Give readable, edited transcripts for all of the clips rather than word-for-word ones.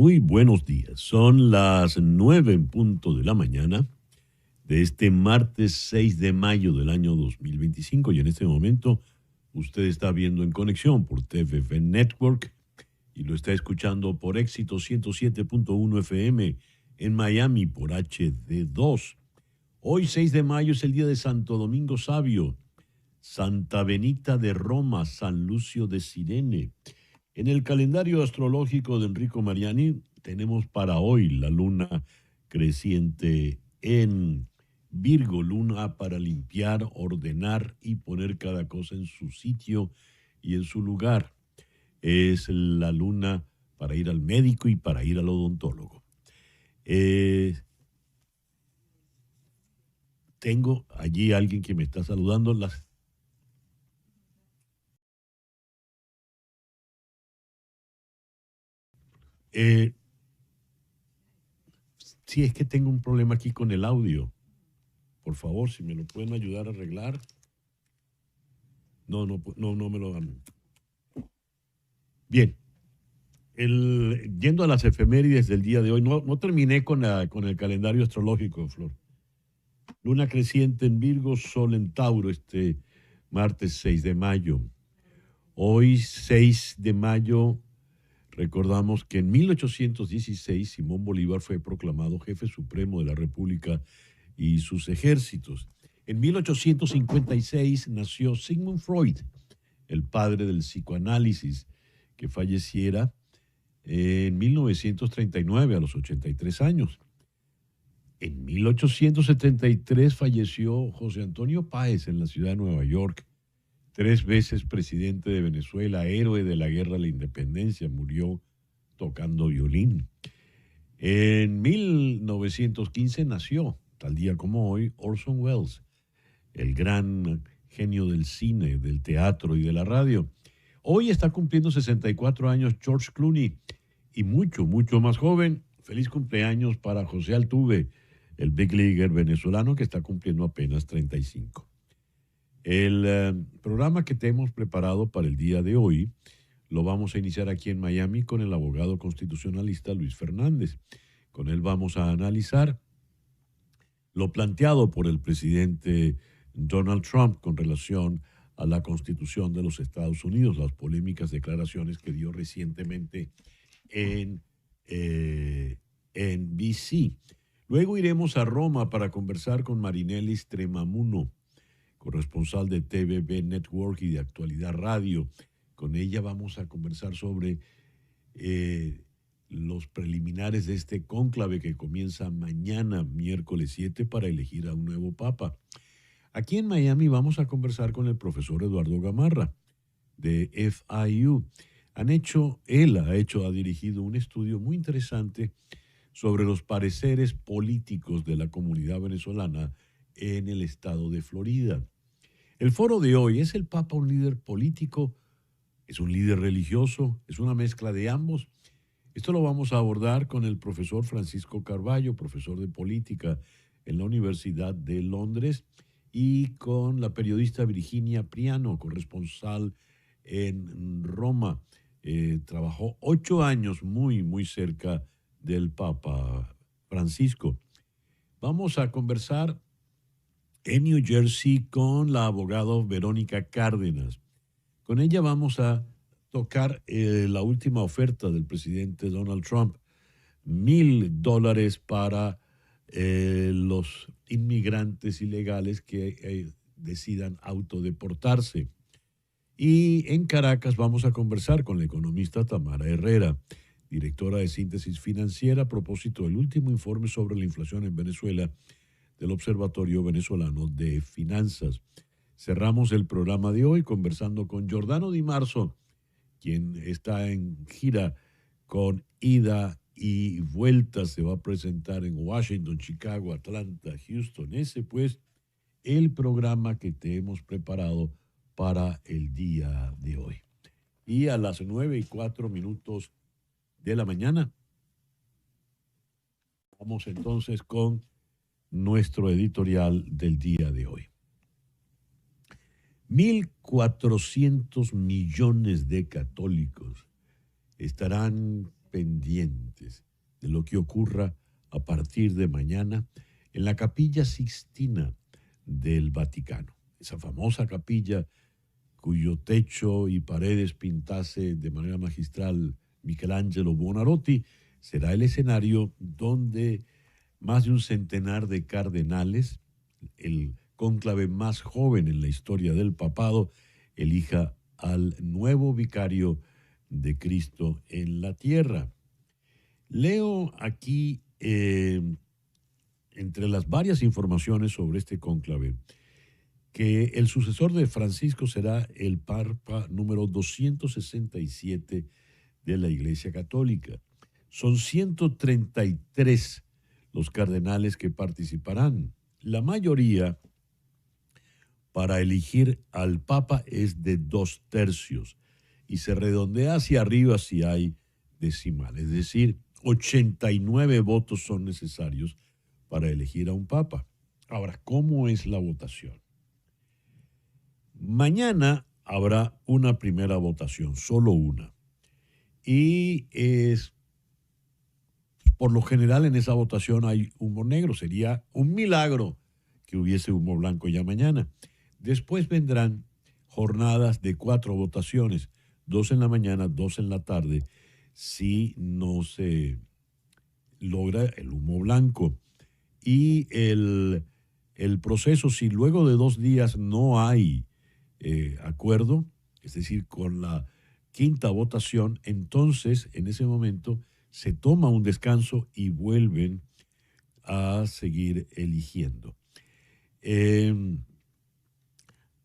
Muy buenos días. Son las 9 en punto de la mañana de este martes 6 de mayo del año 2025 y en este momento usted está viendo en conexión por TVV Network y lo está escuchando por Éxito 107.1 FM en Miami por HD2. Hoy 6 de mayo es el día de Santo Domingo Sabio, Santa Benita de Roma, San Lucio de Cirene. En el calendario astrológico de Enrico Mariani tenemos para hoy la luna creciente en Virgo, luna para limpiar, ordenar y poner cada cosa en su sitio y en su lugar. Es la luna para ir al médico y para ir al odontólogo. Tengo allí alguien que me está saludando. Sí, es que tengo un problema aquí con el audio. Por favor, si me lo pueden ayudar a arreglar. No me lo dan. Bien, yendo a las efemérides del día de hoy, no terminé con el calendario astrológico, Flor. Luna creciente en Virgo, Sol en Tauro, este martes 6 de mayo. Hoy, 6 de mayo, recordamos que en 1816 Simón Bolívar fue proclamado jefe supremo de la República y sus ejércitos. En 1856 nació Sigmund Freud, el padre del psicoanálisis, que falleciera en 1939 a los 83 años. En 1873 falleció José Antonio Páez en la ciudad de Nueva York, 3 veces presidente de Venezuela, héroe de la guerra de la independencia, murió tocando violín. En 1915 nació, tal día como hoy, Orson Welles, el gran genio del cine, del teatro y de la radio. Hoy está cumpliendo 64 años George Clooney y mucho más joven. Feliz cumpleaños para José Altuve, el big leaguer venezolano que está cumpliendo apenas 35. El programa que te hemos preparado para el día de hoy lo vamos a iniciar aquí en Miami con el abogado constitucionalista Luis Fernández. Con él vamos a analizar lo planteado por el presidente Donald Trump con relación a la Constitución de los Estados Unidos, las polémicas declaraciones que dio recientemente en NBC. Luego iremos a Roma para conversar con Marinelli Stremamuno, corresponsal de TVV Network y de Actualidad Radio. Con ella vamos a conversar sobre los preliminares de este cónclave que comienza mañana, miércoles 7, para elegir a un nuevo papa. Aquí en Miami vamos a conversar con el profesor Eduardo Gamarra de FIU. Él ha dirigido un estudio muy interesante sobre los pareceres políticos de la comunidad venezolana en el estado de Florida. El foro de hoy, ¿es el Papa un líder político? ¿Es un líder religioso? ¿Es una mezcla de ambos? Esto lo vamos a abordar con el profesor Francisco Carballo, profesor de política en la Universidad de Londres, y con la periodista Virginia Priano, corresponsal en Roma. Trabajó 8 años muy cerca del Papa Francisco. Vamos a conversar en New Jersey con la abogada Verónica Cárdenas. Con ella vamos a tocar la última oferta del presidente Donald Trump, $1,000 para los inmigrantes ilegales que decidan autodeportarse. Y en Caracas vamos a conversar con la economista Tamara Herrera, directora de Síntesis Financiera, a propósito del último informe sobre la inflación en Venezuela del Observatorio Venezolano de Finanzas. Cerramos el programa de hoy conversando con Giordano Di Marzo, quien está en gira con ida y vuelta. Se va a presentar en Washington, Chicago, Atlanta, Houston. Ese pues el programa que te hemos preparado para el día de hoy. Y a las 9:04 de la mañana vamos entonces con nuestro editorial del día de hoy. 1.400 millones de católicos estarán pendientes de lo que ocurra a partir de mañana en la Capilla Sixtina del Vaticano. Esa famosa capilla cuyo techo y paredes pintase de manera magistral Michelangelo Buonarroti, será el escenario donde más de un centenar de cardenales, el cónclave más joven en la historia del papado, elija al nuevo vicario de Cristo en la tierra. Leo aquí, entre las varias informaciones sobre este cónclave, que el sucesor de Francisco será el Papa número 267 de la Iglesia Católica. Son 133 los cardenales que participarán. La mayoría para elegir al Papa es de 2/3 y se redondea hacia arriba si hay decimal. Es decir, 89 votos son necesarios para elegir a un Papa. Ahora, ¿cómo es la votación? Mañana habrá una primera votación, solo una. Y por lo general en esa votación hay humo negro. Sería un milagro que hubiese humo blanco ya mañana. Después vendrán jornadas de 4 votaciones, 2 en la mañana, 2 en la tarde, si no se logra el humo blanco. Y el proceso, si luego de 2 días no hay acuerdo, es decir, con la quinta votación, entonces en ese momento se toma un descanso y vuelven a seguir eligiendo.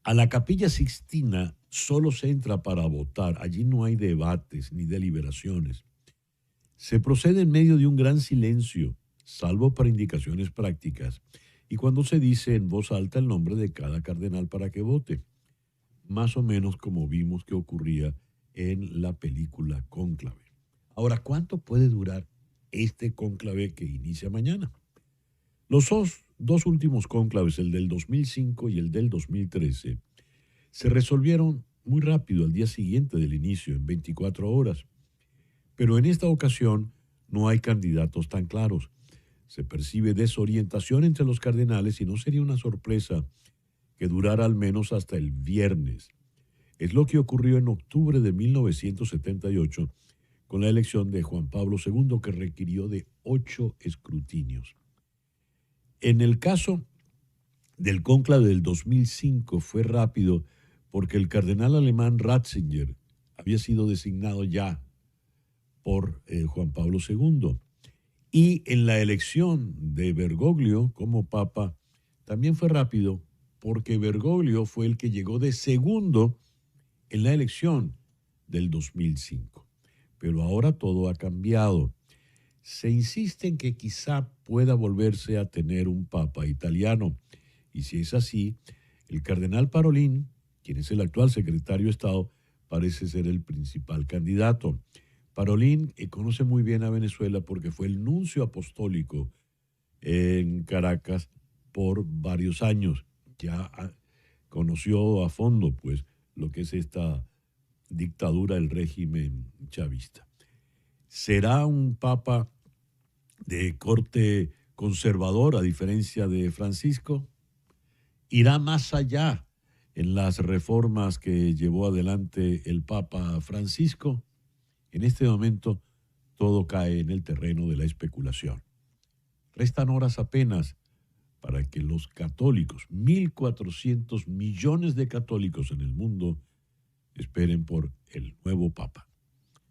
A la Capilla Sixtina solo se entra para votar, allí no hay debates ni deliberaciones. Se procede en medio de un gran silencio, salvo para indicaciones prácticas, y cuando se dice en voz alta el nombre de cada cardenal para que vote, más o menos como vimos que ocurría en la película Cónclave. Ahora, ¿cuánto puede durar este cónclave que inicia mañana? Los dos últimos cónclaves, el del 2005 y el del 2013, se resolvieron muy rápido al día siguiente del inicio, en 24 horas. Pero en esta ocasión no hay candidatos tan claros. Se percibe desorientación entre los cardenales y no sería una sorpresa que durara al menos hasta el viernes. Es lo que ocurrió en octubre de 1978 con la elección de Juan Pablo II, que requirió de 8 escrutinios. En el caso del cónclave del 2005 fue rápido porque el cardenal alemán Ratzinger había sido designado ya por Juan Pablo II. Y en la elección de Bergoglio como papa también fue rápido porque Bergoglio fue el que llegó de segundo en la elección del 2005. Pero ahora todo ha cambiado. Se insiste en que quizá pueda volverse a tener un papa italiano. Y si es así, el cardenal Parolin, quien es el actual secretario de Estado, parece ser el principal candidato. Parolin conoce muy bien a Venezuela porque fue el nuncio apostólico en Caracas por varios años. Ya conoció a fondo pues lo que es esta dictadura del régimen chavista. ¿Será un papa de corte conservador a diferencia de Francisco? ¿Irá más allá en las reformas que llevó adelante el Papa Francisco? En este momento todo cae en el terreno de la especulación. Restan horas apenas para que los católicos, 1.400 millones de católicos en el mundo, esperen por el nuevo Papa.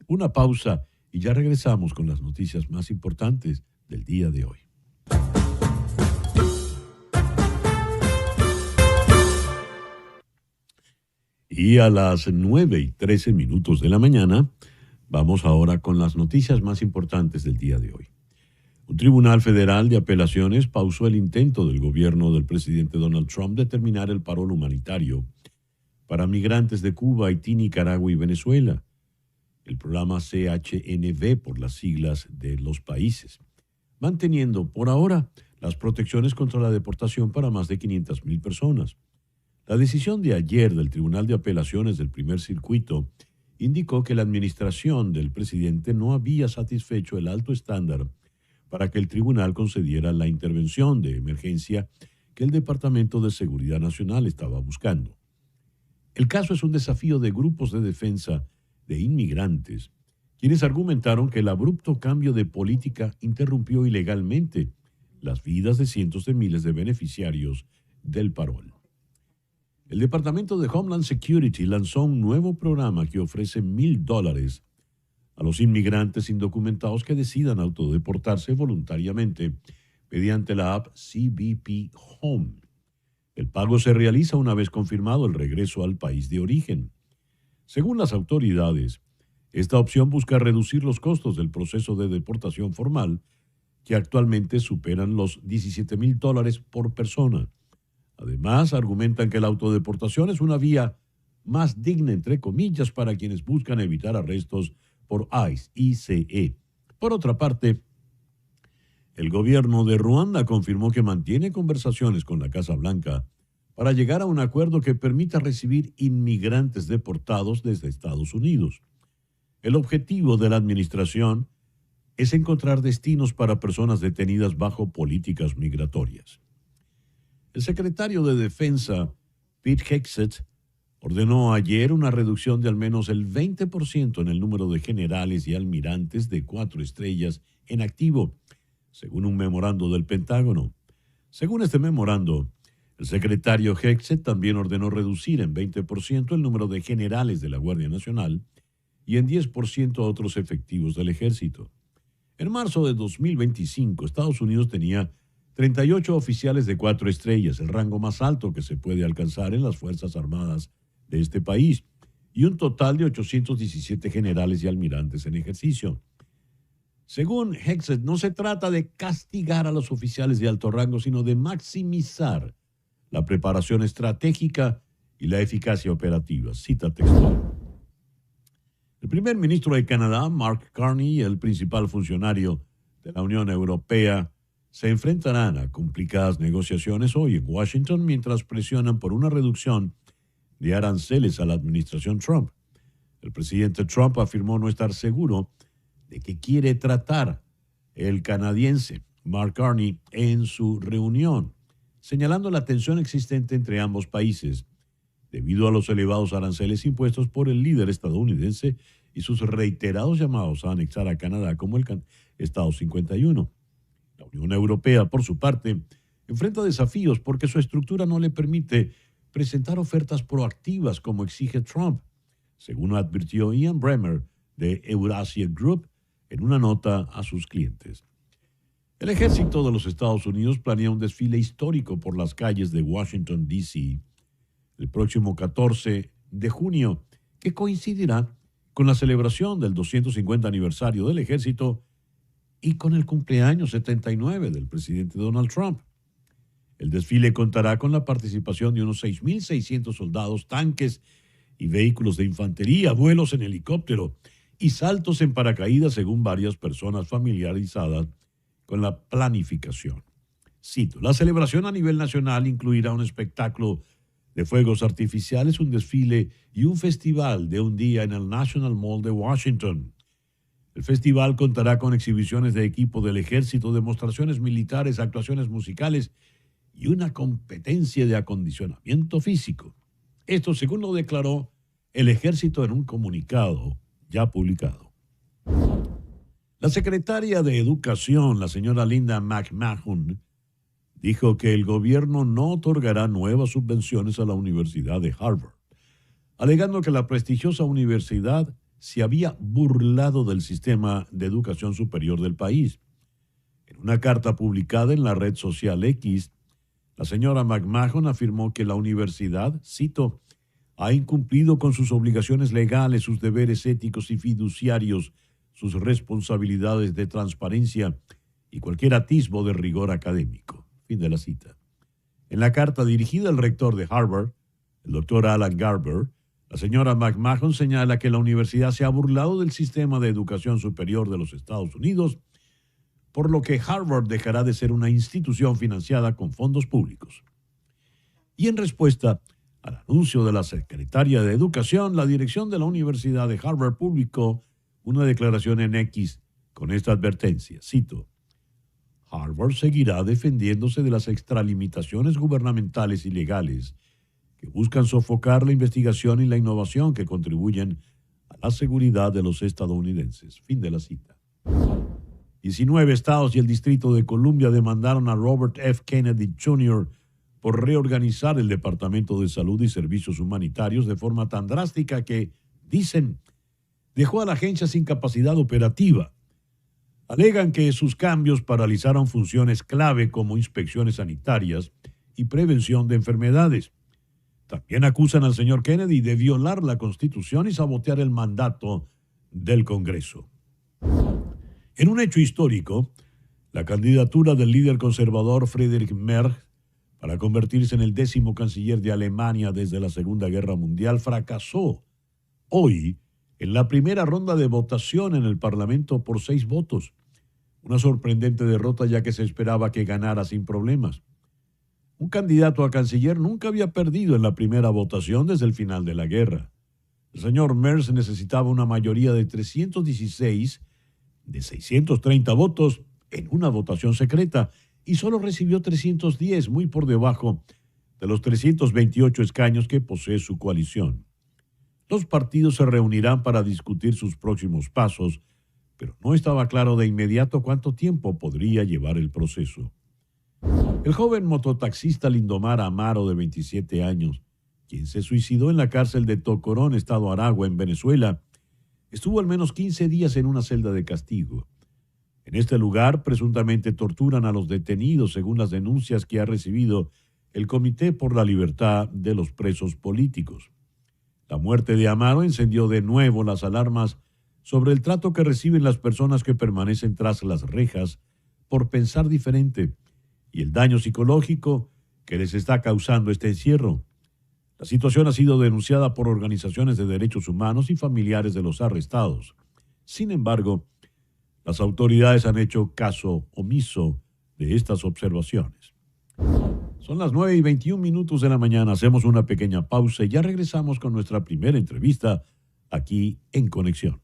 Una pausa y ya regresamos con las noticias más importantes del día de hoy. Y a las 9:13 de la mañana, vamos ahora con las noticias más importantes del día de hoy. Un tribunal federal de apelaciones pausó el intento del gobierno del presidente Donald Trump de terminar el paro humanitario para migrantes de Cuba, Haití, Nicaragua y Venezuela, el programa CHNV por las siglas de los países, manteniendo por ahora las protecciones contra la deportación para más de 500,000 personas. La decisión de ayer del Tribunal de Apelaciones del Primer Circuito indicó que la administración del presidente no había satisfecho el alto estándar para que el tribunal concediera la intervención de emergencia que el Departamento de Seguridad Nacional estaba buscando. El caso es un desafío de grupos de defensa de inmigrantes, quienes argumentaron que el abrupto cambio de política interrumpió ilegalmente las vidas de cientos de miles de beneficiarios del parol. El Departamento de Homeland Security lanzó un nuevo programa que ofrece $1,000 a los inmigrantes indocumentados que decidan autodeportarse voluntariamente mediante la app CBP Home. El pago se realiza una vez confirmado el regreso al país de origen. Según las autoridades, esta opción busca reducir los costos del proceso de deportación formal, que actualmente superan los $17,000 por persona. Además, argumentan que la autodeportación es una vía más digna, entre comillas, para quienes buscan evitar arrestos por ICE. Por otra parte, el gobierno de Ruanda confirmó que mantiene conversaciones con la Casa Blanca para llegar a un acuerdo que permita recibir inmigrantes deportados desde Estados Unidos. El objetivo de la administración es encontrar destinos para personas detenidas bajo políticas migratorias. El secretario de Defensa, Pete Hegseth, ordenó ayer una reducción de al menos el 20% en el número de generales y almirantes de 4 estrellas en activo, según un memorando del Pentágono. Según este memorando, el secretario Hegseth también ordenó reducir en 20% el número de generales de la Guardia Nacional y en 10% otros efectivos del ejército. En marzo de 2025, Estados Unidos tenía 38 oficiales de 4 estrellas, el rango más alto que se puede alcanzar en las Fuerzas Armadas de este país, y un total de 817 generales y almirantes en ejercicio. Según Hegseth, no se trata de castigar a los oficiales de alto rango, sino de maximizar la preparación estratégica y la eficacia operativa. Cita textual. El primer ministro de Canadá, Mark Carney, y el principal funcionario de la Unión Europea se enfrentarán a complicadas negociaciones hoy en Washington mientras presionan por una reducción de aranceles a la administración Trump. El presidente Trump afirmó no estar seguro de que quiere tratar el canadiense Mark Carney en su reunión, señalando la tensión existente entre ambos países debido a los elevados aranceles impuestos por el líder estadounidense y sus reiterados llamados a anexar a Canadá como el Estado 51. La Unión Europea, por su parte, enfrenta desafíos porque su estructura no le permite presentar ofertas proactivas como exige Trump, según advirtió Ian Bremmer de Eurasia Group en una nota a sus clientes. El ejército de los Estados Unidos planea un desfile histórico por las calles de Washington, D.C. el próximo 14 de junio, que coincidirá con la celebración del 250 aniversario del ejército y con el cumpleaños 79 del presidente Donald Trump. El desfile contará con la participación de unos 6,600 soldados, tanques y vehículos de infantería, vuelos en helicóptero y saltos en paracaídas, según varias personas familiarizadas con la planificación. Cito, la celebración a nivel nacional incluirá un espectáculo de fuegos artificiales, un desfile y un festival de un día en el National Mall de Washington. El festival contará con exhibiciones de equipo del ejército, demostraciones militares, actuaciones musicales y una competencia de acondicionamiento físico. Esto según lo declaró el ejército en un comunicado ya publicado. La secretaria de Educación, la señora Linda McMahon, dijo que el gobierno no otorgará nuevas subvenciones a la Universidad de Harvard, alegando que la prestigiosa universidad se había burlado del sistema de educación superior del país. En una carta publicada en la red social X, la señora McMahon afirmó que la universidad, cito, ha incumplido con sus obligaciones legales, sus deberes éticos y fiduciarios, sus responsabilidades de transparencia y cualquier atisbo de rigor académico. Fin de la cita. En la carta dirigida al rector de Harvard, el doctor Alan Garber, la señora McMahon señala que la universidad se ha burlado del sistema de educación superior de los Estados Unidos, por lo que Harvard dejará de ser una institución financiada con fondos públicos. Y en respuesta Al anuncio de la secretaria de Educación, la dirección de la Universidad de Harvard publicó una declaración en X con esta advertencia. Cito: Harvard seguirá defendiéndose de las extralimitaciones gubernamentales ilegales que buscan sofocar la investigación y la innovación que contribuyen a la seguridad de los estadounidenses. Fin de la cita. 19 estados y el Distrito de Columbia demandaron a Robert F. Kennedy Jr. por reorganizar el Departamento de Salud y Servicios Humanitarios de forma tan drástica que, dicen, dejó a la agencia sin capacidad operativa. Alegan que sus cambios paralizaron funciones clave como inspecciones sanitarias y prevención de enfermedades. También acusan al señor Kennedy de violar la Constitución y sabotear el mandato del Congreso. En un hecho histórico, la candidatura del líder conservador Friedrich Merz para convertirse en el 10º canciller de Alemania desde la Segunda Guerra Mundial fracasó hoy en la primera ronda de votación en el Parlamento por 6 votos. Una sorprendente derrota, ya que se esperaba que ganara sin problemas. Un candidato a canciller nunca había perdido en la primera votación desde el final de la guerra. El señor Merz necesitaba una mayoría de 316 de 630 votos en una votación secreta y solo recibió 310, muy por debajo de los 328 escaños que posee su coalición. Los partidos se reunirán para discutir sus próximos pasos, pero no estaba claro de inmediato cuánto tiempo podría llevar el proceso. El joven mototaxista Lindomar Amaro, de 27 años, quien se suicidó en la cárcel de Tocorón, estado Aragua, en Venezuela, estuvo al menos 15 días en una celda de castigo. En este lugar, presuntamente torturan a los detenidos, según las denuncias que ha recibido el Comité por la Libertad de los Presos Políticos. La muerte de Amaro encendió de nuevo las alarmas sobre el trato que reciben las personas que permanecen tras las rejas por pensar diferente y el daño psicológico que les está causando este encierro. La situación ha sido denunciada por organizaciones de derechos humanos y familiares de los arrestados. Sin embargo, las autoridades han hecho caso omiso de estas observaciones. Son las 9:21 de la mañana. Hacemos una pequeña pausa y ya regresamos con nuestra primera entrevista aquí en Conexión.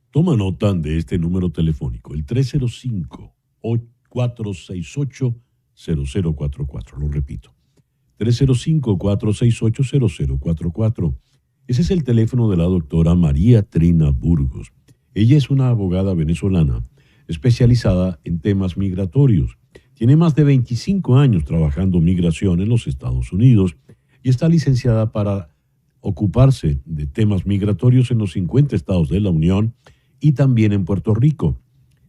Toma nota de este número telefónico, el 305-468-0044. Lo repito, 305-468-0044. Ese es el teléfono de la doctora María Trina Burgos. Ella es una abogada venezolana especializada en temas migratorios. Tiene más de 25 años trabajando migración en los Estados Unidos y está licenciada para ocuparse de temas migratorios en los 50 estados de la Unión y también en Puerto Rico.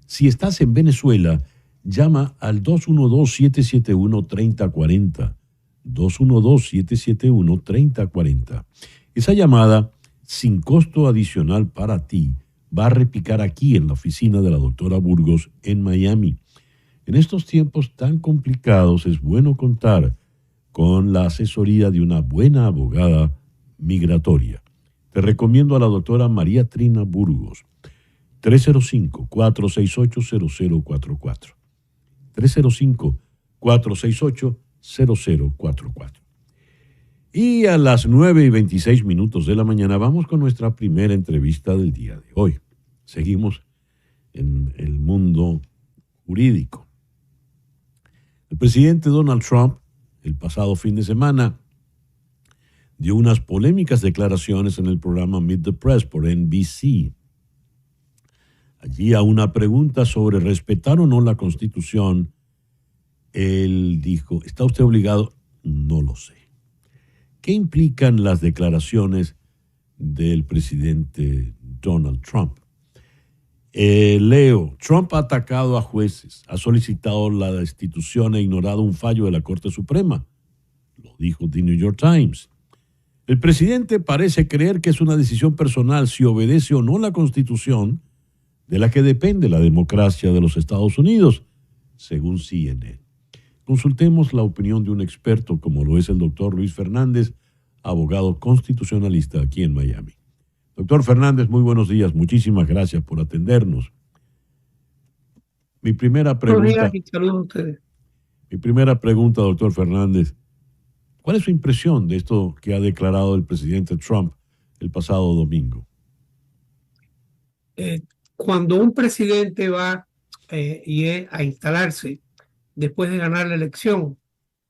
Si estás en Venezuela, llama al 212-771-3040. 212-771-3040. Esa llamada, sin costo adicional para ti, va a repicar aquí en la oficina de la doctora Burgos en Miami. En estos tiempos tan complicados es bueno contar con la asesoría de una buena abogada migratoria. Te recomiendo a la doctora María Trina Burgos. 305-468-0044. 305-468-0044. Y a las 9:26 de la mañana vamos con nuestra primera entrevista del día de hoy. Seguimos en el mundo jurídico. El presidente Donald Trump, el pasado fin de semana, dio unas polémicas declaraciones en el programa Meet the Press por NBC. Allí, a una pregunta sobre respetar o no la Constitución, él dijo: ¿está usted obligado? No lo sé. ¿Qué implican las declaraciones del presidente Donald Trump? Leo, Trump ha atacado a jueces, ha solicitado la destitución e ignorado un fallo de la Corte Suprema. Lo dijo The New York Times. El presidente parece creer que es una decisión personal si obedece o no la Constitución, de la que depende la democracia de los Estados Unidos, según CNN. Consultemos la opinión de un experto como lo es el doctor Luis Fernández, abogado constitucionalista aquí en Miami. Doctor Fernández, muy buenos días. Muchísimas gracias por atendernos. Mi primera Buenos días pregunta, y saludos a ustedes. mi primera pregunta, doctor Fernández, ¿cuál es su impresión de esto que ha declarado el presidente Trump el pasado domingo? Eh, Cuando un presidente va a instalarse después de ganar la elección,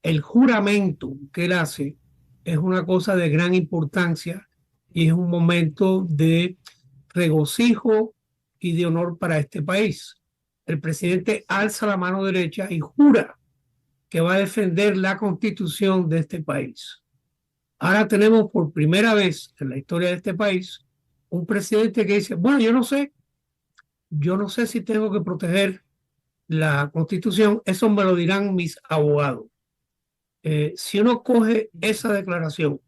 el juramento que él hace es una cosa de gran importancia y es un momento de regocijo y de honor para este país. El presidente alza la mano derecha y jura que va a defender la constitución de este país. Ahora tenemos por primera vez en la historia de este país un presidente que dice, bueno, yo no sé si tengo que proteger la constitución, eso me lo dirán mis abogados. Si uno coge esa declaración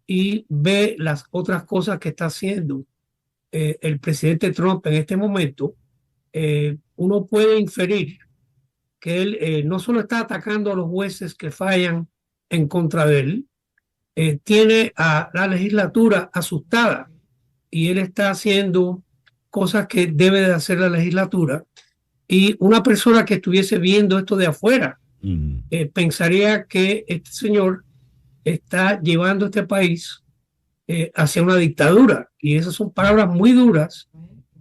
y ve las otras cosas que está haciendo el presidente Trump en este momento, uno puede inferir que él no solo está atacando a los jueces que fallan en contra de él, tiene a la legislatura asustada y él está haciendo cosas que debe de hacer la legislatura. Y una persona que estuviese viendo esto de afuera pensaría que este señor está llevando este país hacia una dictadura. Y esas son palabras muy duras,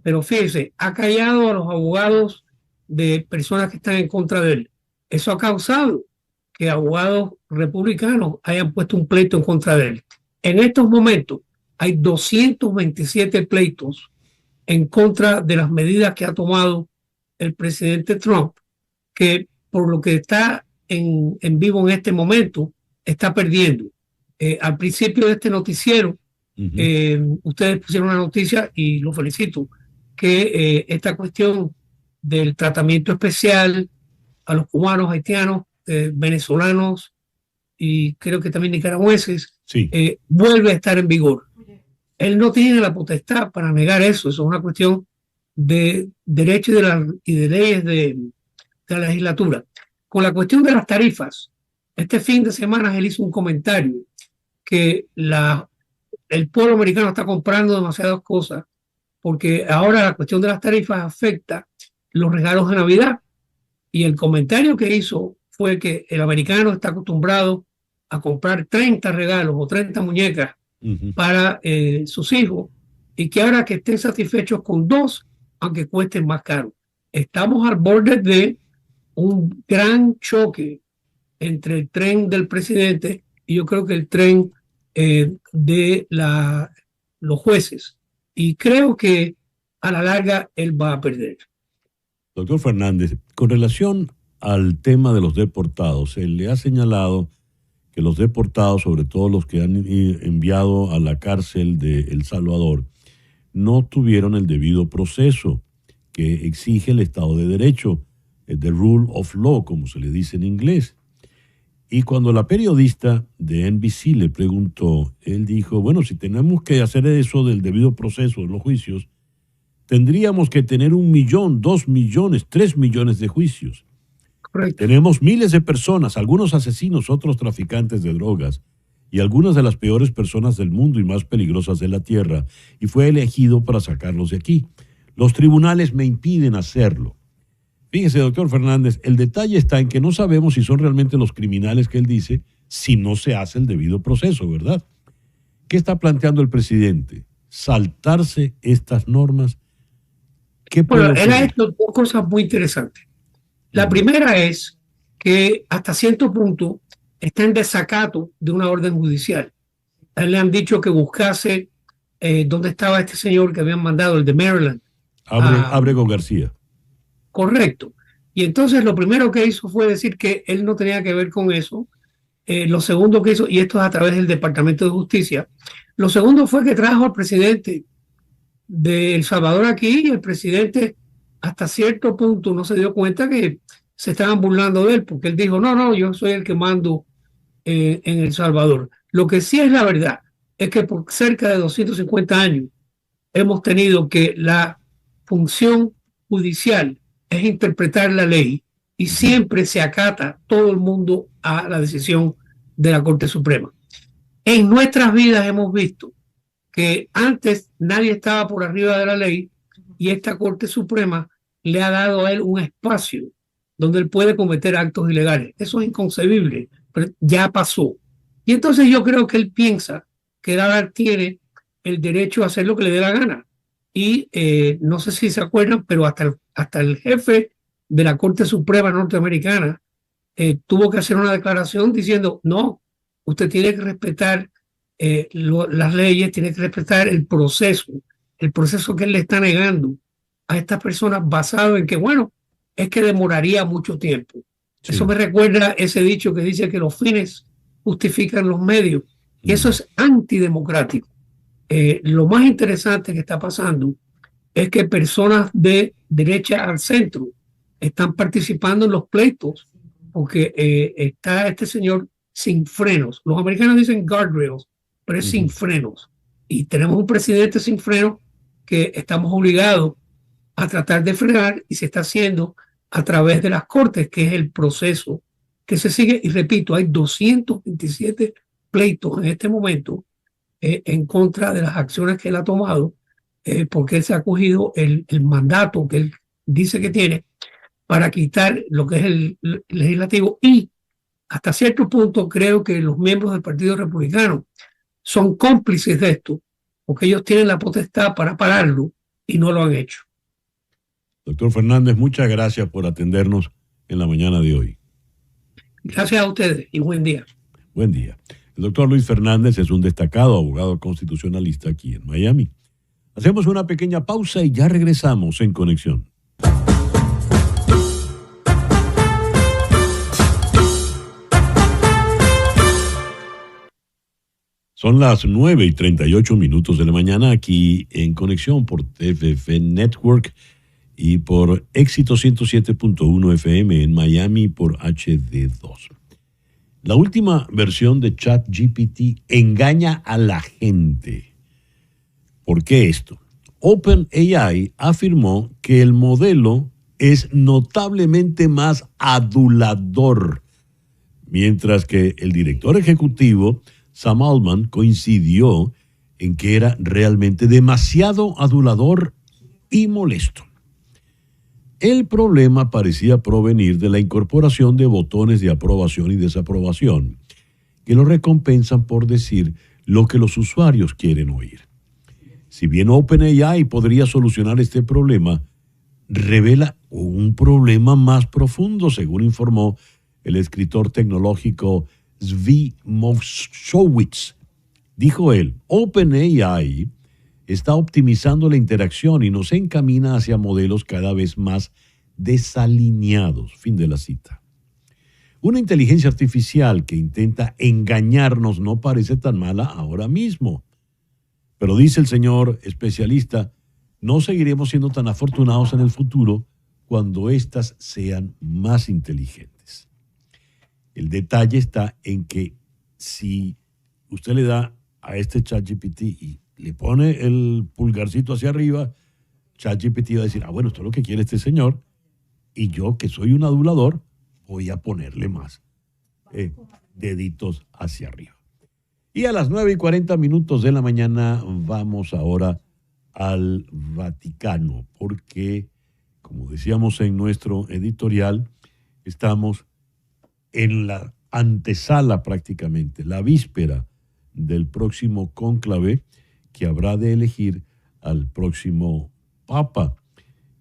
pero fíjese, ha callado a los abogados de personas que están en contra de él. Eso ha causado que abogados republicanos hayan puesto un pleito en contra de él. En estos momentos hay 227 pleitos en contra de las medidas que ha tomado el presidente Trump, que por lo que está en vivo en este momento, está perdiendo. Al principio de este noticiero, ustedes pusieron una noticia y lo felicito, que esta cuestión del tratamiento especial a los cubanos, haitianos, venezolanos y creo que también nicaragüenses, Sí. vuelve a estar en vigor. Él no tiene la potestad para negar eso, eso es una cuestión de derecho y de leyes de la legislatura. Con la cuestión de las tarifas, este fin de semana él hizo un comentario que el pueblo americano está comprando demasiadas cosas porque ahora la cuestión de las tarifas afecta los regalos de Navidad. Y el comentario que hizo fue que el americano está acostumbrado a comprar 30 regalos o 30 muñecas para sus hijos y que ahora que estén satisfechos con dos, aunque cuesten más caro. Estamos al borde de un gran choque entre el tren del presidente y yo creo que el tren de los jueces. Y creo que a la larga él va a perder. Doctor Fernández, con relación al tema de los deportados, él le ha señalado que los deportados, sobre todo los que han enviado a la cárcel de El Salvador, no tuvieron el debido proceso que exige el Estado de Derecho, the rule of law, como se le dice en inglés. Y cuando la periodista de NBC le preguntó, él dijo, bueno, si tenemos que hacer eso del debido proceso de los juicios, tendríamos que tener 1 millón, 2 millones, 3 millones de juicios. Correcto. Tenemos miles de personas, algunos asesinos, otros traficantes de drogas y algunas de las peores personas del mundo y más peligrosas de la tierra, y fue elegido para sacarlos de aquí. Los tribunales me impiden hacerlo. Fíjese, doctor Fernández, el detalle está en que no sabemos si son realmente los criminales que él dice si no se hace el debido proceso, ¿verdad? ¿Qué está planteando el presidente? ¿Saltarse estas normas? ¿Qué puede Bueno, él ha ocurrir? hecho dos cosas muy interesantes. La primera es que hasta cierto punto está en desacato de una orden judicial. A él le han dicho que buscase dónde estaba este señor que habían mandado, el de Maryland. Ábrego García. Correcto. Y entonces lo primero que hizo fue decir que él no tenía que ver con eso. Lo segundo que hizo, y esto es a través del Departamento de Justicia, lo segundo fue que trajo al presidente de El Salvador aquí y el presidente hasta cierto punto no se dio cuenta que se estaban burlando de él, porque él dijo, no, no, yo soy el que mando en El Salvador. Lo que sí es la verdad es que por cerca de 250 años hemos tenido que la función judicial es interpretar la ley y siempre se acata todo el mundo a la decisión de la Corte Suprema. En nuestras vidas hemos visto que antes nadie estaba por arriba de la ley y esta Corte Suprema le ha dado a él un espacio donde él puede cometer actos ilegales. Eso es inconcebible, pero ya pasó. Y entonces yo creo que él piensa que Dallas tiene el derecho a hacer lo que le dé la gana. Y no sé si se acuerdan, pero hasta el jefe de la Corte Suprema norteamericana tuvo que hacer una declaración diciendo, no, usted tiene que respetar las leyes, tiene que respetar el proceso que él le está negando a estas personas basado en que, bueno, es que demoraría mucho tiempo. Sí. Eso me recuerda ese dicho que dice que los fines justifican los medios. Y eso es antidemocrático. Lo más interesante que está pasando es que personas de derecha al centro están participando en los pleitos porque está este señor sin frenos. Los americanos dicen guardrails, pero es sin frenos. Y tenemos un presidente sin frenos que estamos obligados a tratar de frenar y se está haciendo a través de las cortes, que es el proceso que se sigue. Y repito, hay 227 pleitos en este momento en contra de las acciones que él ha tomado, porque él se ha acogido el mandato que él dice que tiene para quitar lo que es el legislativo. Y hasta cierto punto creo que los miembros del Partido Republicano son cómplices de esto, porque ellos tienen la potestad para pararlo y no lo han hecho. Doctor Fernández, muchas gracias por atendernos en la mañana de hoy. Gracias a ustedes y buen día. Buen día. El doctor Luis Fernández es un destacado abogado constitucionalista aquí en Miami. Hacemos una pequeña pausa y ya regresamos en Conexión. Son las 9:38 de la mañana aquí en Conexión por TFF Network y por Éxito 107.1 FM en Miami por HD2. La última versión de ChatGPT engaña a la gente. ¿Por qué esto? OpenAI afirmó que el modelo es notablemente más adulador, mientras que el director ejecutivo Sam Altman coincidió en que era realmente demasiado adulador y molesto. El problema parecía provenir de la incorporación de botones de aprobación y desaprobación, que lo recompensan por decir lo que los usuarios quieren oír. Si bien OpenAI podría solucionar este problema, revela un problema más profundo, según informó el escritor tecnológico Zvi Mowshowitz. Dijo él, OpenAI está optimizando la interacción y nos encamina hacia modelos cada vez más desalineados. Fin de la cita. Una inteligencia artificial que intenta engañarnos no parece tan mala ahora mismo. Pero dice el señor especialista, no seguiremos siendo tan afortunados en el futuro cuando éstas sean más inteligentes. El detalle está en que si usted le da a este ChatGPT y le pone el pulgarcito hacia arriba, ChatGPT va a decir, bueno, esto es lo que quiere este señor, y yo, que soy un adulador, voy a ponerle más deditos hacia arriba. Y a las 9:40 de la mañana vamos ahora al Vaticano, porque, como decíamos en nuestro editorial, estamos en la antesala prácticamente, la víspera del próximo cónclave que habrá de elegir al próximo Papa.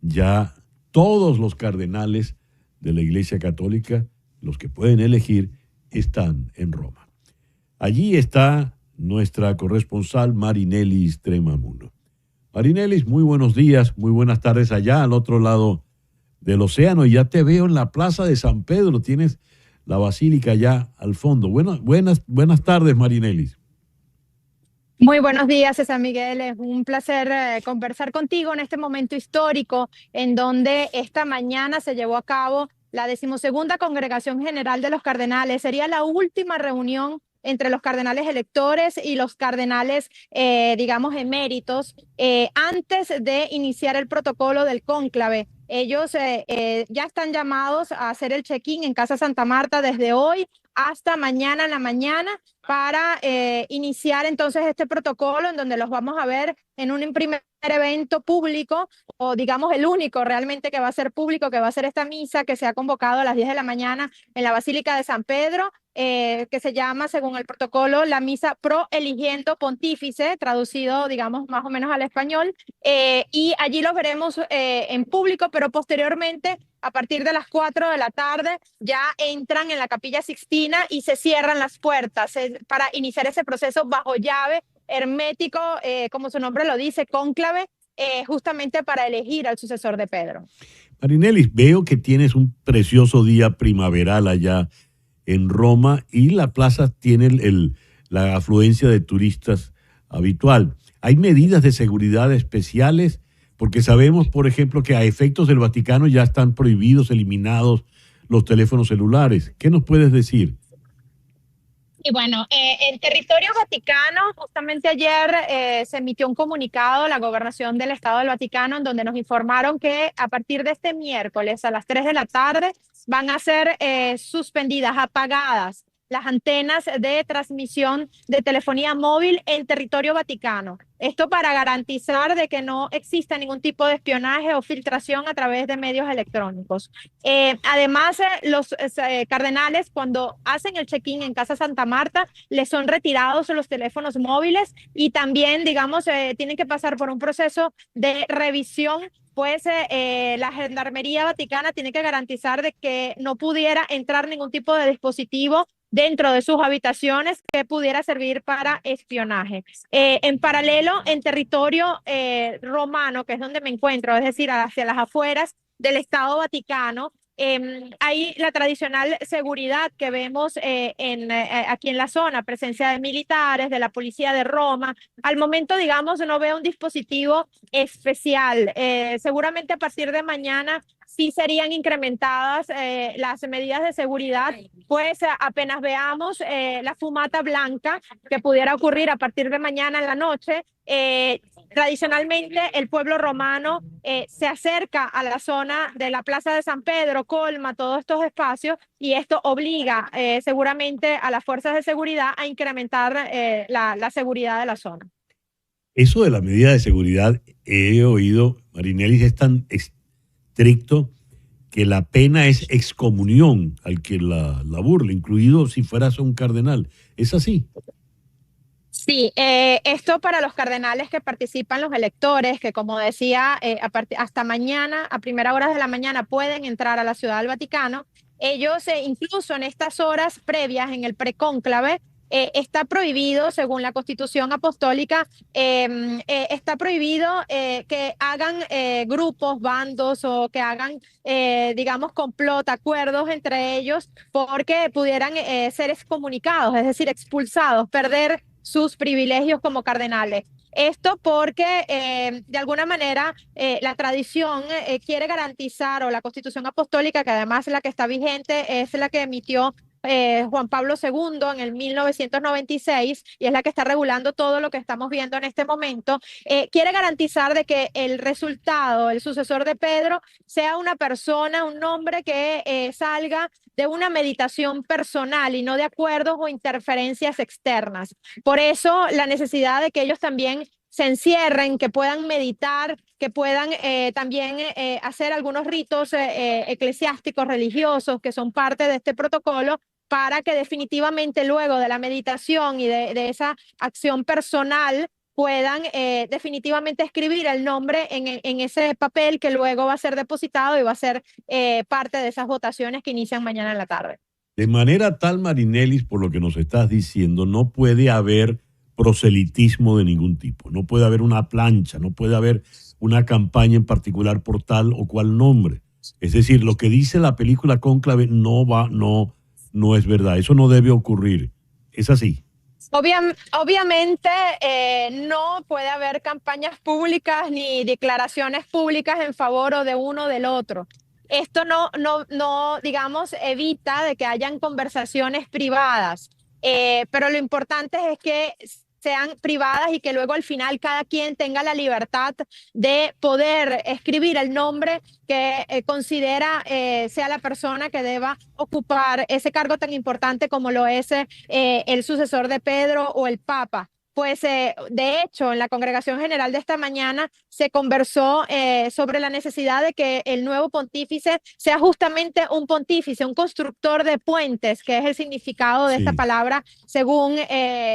Ya todos los cardenales de la Iglesia Católica, los que pueden elegir, están en Roma. Allí está nuestra corresponsal Marinelis Tremamundo. Marinelis, muy buenos días, muy buenas tardes allá al otro lado del océano. Ya te veo en la Plaza de San Pedro, tienes la basílica allá al fondo. Buenas tardes, Marinelis. Muy buenos días, César Miguel. Es un placer conversar contigo en este momento histórico en donde esta mañana se llevó a cabo la 12ª Congregación General de los Cardenales. Sería la última reunión entre los cardenales electores y los cardenales, digamos, eméritos, antes de iniciar el protocolo del cónclave. Ellos ya están llamados a hacer el check-in en Casa Santa Marta desde hoy hasta mañana en la mañana para iniciar entonces este protocolo en donde los vamos a ver en un primer evento público, o digamos el único realmente que va a ser público, que va a ser esta misa que se ha convocado a las 10 de la mañana en la Basílica de San Pedro, que se llama, según el protocolo, la misa pro eligiendo pontífice, traducido, digamos, más o menos al español, y allí los veremos en público, pero posteriormente, a partir de las 4 de la tarde, ya entran en la Capilla Sixtina y se cierran las puertas para iniciar ese proceso bajo llave, hermético, como su nombre lo dice, cónclave, justamente para elegir al sucesor de Pedro. Marinelis, veo que tienes un precioso día primaveral allá en Roma y la plaza tiene la afluencia de turistas habitual. ¿Hay medidas de seguridad especiales? Porque sabemos, por ejemplo, que a efectos del Vaticano ya están prohibidos, eliminados los teléfonos celulares. ¿Qué nos puedes decir? Y bueno, en territorio vaticano, justamente ayer se emitió un comunicado de la Gobernación del Estado del Vaticano en donde nos informaron que a partir de este miércoles a las 3 de la tarde van a ser suspendidas, apagadas las antenas de transmisión de telefonía móvil en territorio vaticano. Esto para garantizar de que no exista ningún tipo de espionaje o filtración a través de medios electrónicos. Además, los cardenales, cuando hacen el check-in en Casa Santa Marta, les son retirados los teléfonos móviles y también, digamos, tienen que pasar por un proceso de revisión, pues la Gendarmería Vaticana tiene que garantizar de que no pudiera entrar ningún tipo de dispositivo dentro de sus habitaciones que pudiera servir para espionaje. En paralelo, en territorio romano, que es donde me encuentro, es decir, hacia las afueras del Estado Vaticano, hay la tradicional seguridad que vemos aquí en la zona, presencia de militares, de la policía de Roma. Al momento, digamos, no veo un dispositivo especial. Seguramente a partir de mañana sí serían incrementadas las medidas de seguridad, pues apenas veamos la fumata blanca que pudiera ocurrir a partir de mañana en la noche. Tradicionalmente el pueblo romano se acerca a la zona de la Plaza de San Pedro, colma todos estos espacios y esto obliga seguramente a las fuerzas de seguridad a incrementar la seguridad de la zona. Eso de la medida de seguridad, he oído, Marinelis, es tan estricto que la pena es excomunión al que la burla, incluido si fueras un cardenal. ¿Es así? Sí, esto para los cardenales que participan, los electores, que como decía, hasta mañana, a primera hora de la mañana, pueden entrar a la Ciudad del Vaticano. Ellos, incluso en estas horas previas, en el precónclave, está prohibido, según la Constitución Apostólica, está prohibido que hagan grupos, bandos o que hagan, digamos, complot, acuerdos entre ellos, porque pudieran ser excomunicados, es decir, expulsados, perder sus privilegios como cardenales. Esto porque de alguna manera la tradición quiere garantizar, o la Constitución Apostólica, que además es la que está vigente, es la que emitió Juan Pablo II en el 1996 y es la que está regulando todo lo que estamos viendo en este momento, quiere garantizar de que el resultado, el sucesor de Pedro, sea una persona, un hombre que salga de una meditación personal y no de acuerdos o interferencias externas. Por eso la necesidad de que ellos también se encierren, que puedan meditar, que puedan también hacer algunos ritos eclesiásticos, religiosos, que son parte de este protocolo, para que definitivamente luego de la meditación y de esa acción personal puedan definitivamente escribir el nombre en ese papel que luego va a ser depositado y va a ser parte de esas votaciones que inician mañana en la tarde. De manera tal, Marinelis, por lo que nos estás diciendo, no puede haber proselitismo de ningún tipo, no puede haber una plancha, no puede haber una campaña en particular por tal o cual nombre. Es decir, lo que dice la película Cónclave no es verdad, eso no debe ocurrir. ¿Es así? Obviamente no puede haber campañas públicas ni declaraciones públicas en favor o de uno o del otro. Esto no, digamos, evita de que hayan conversaciones privadas, pero lo importante es que sean privadas y que luego al final cada quien tenga la libertad de poder escribir el nombre que considera sea la persona que deba ocupar ese cargo tan importante como lo es el sucesor de Pedro o el Papa. Pues de hecho, en la congregación general de esta mañana se conversó sobre la necesidad de que el nuevo pontífice sea justamente un pontífice, un constructor de puentes, que es el significado de esta palabra según,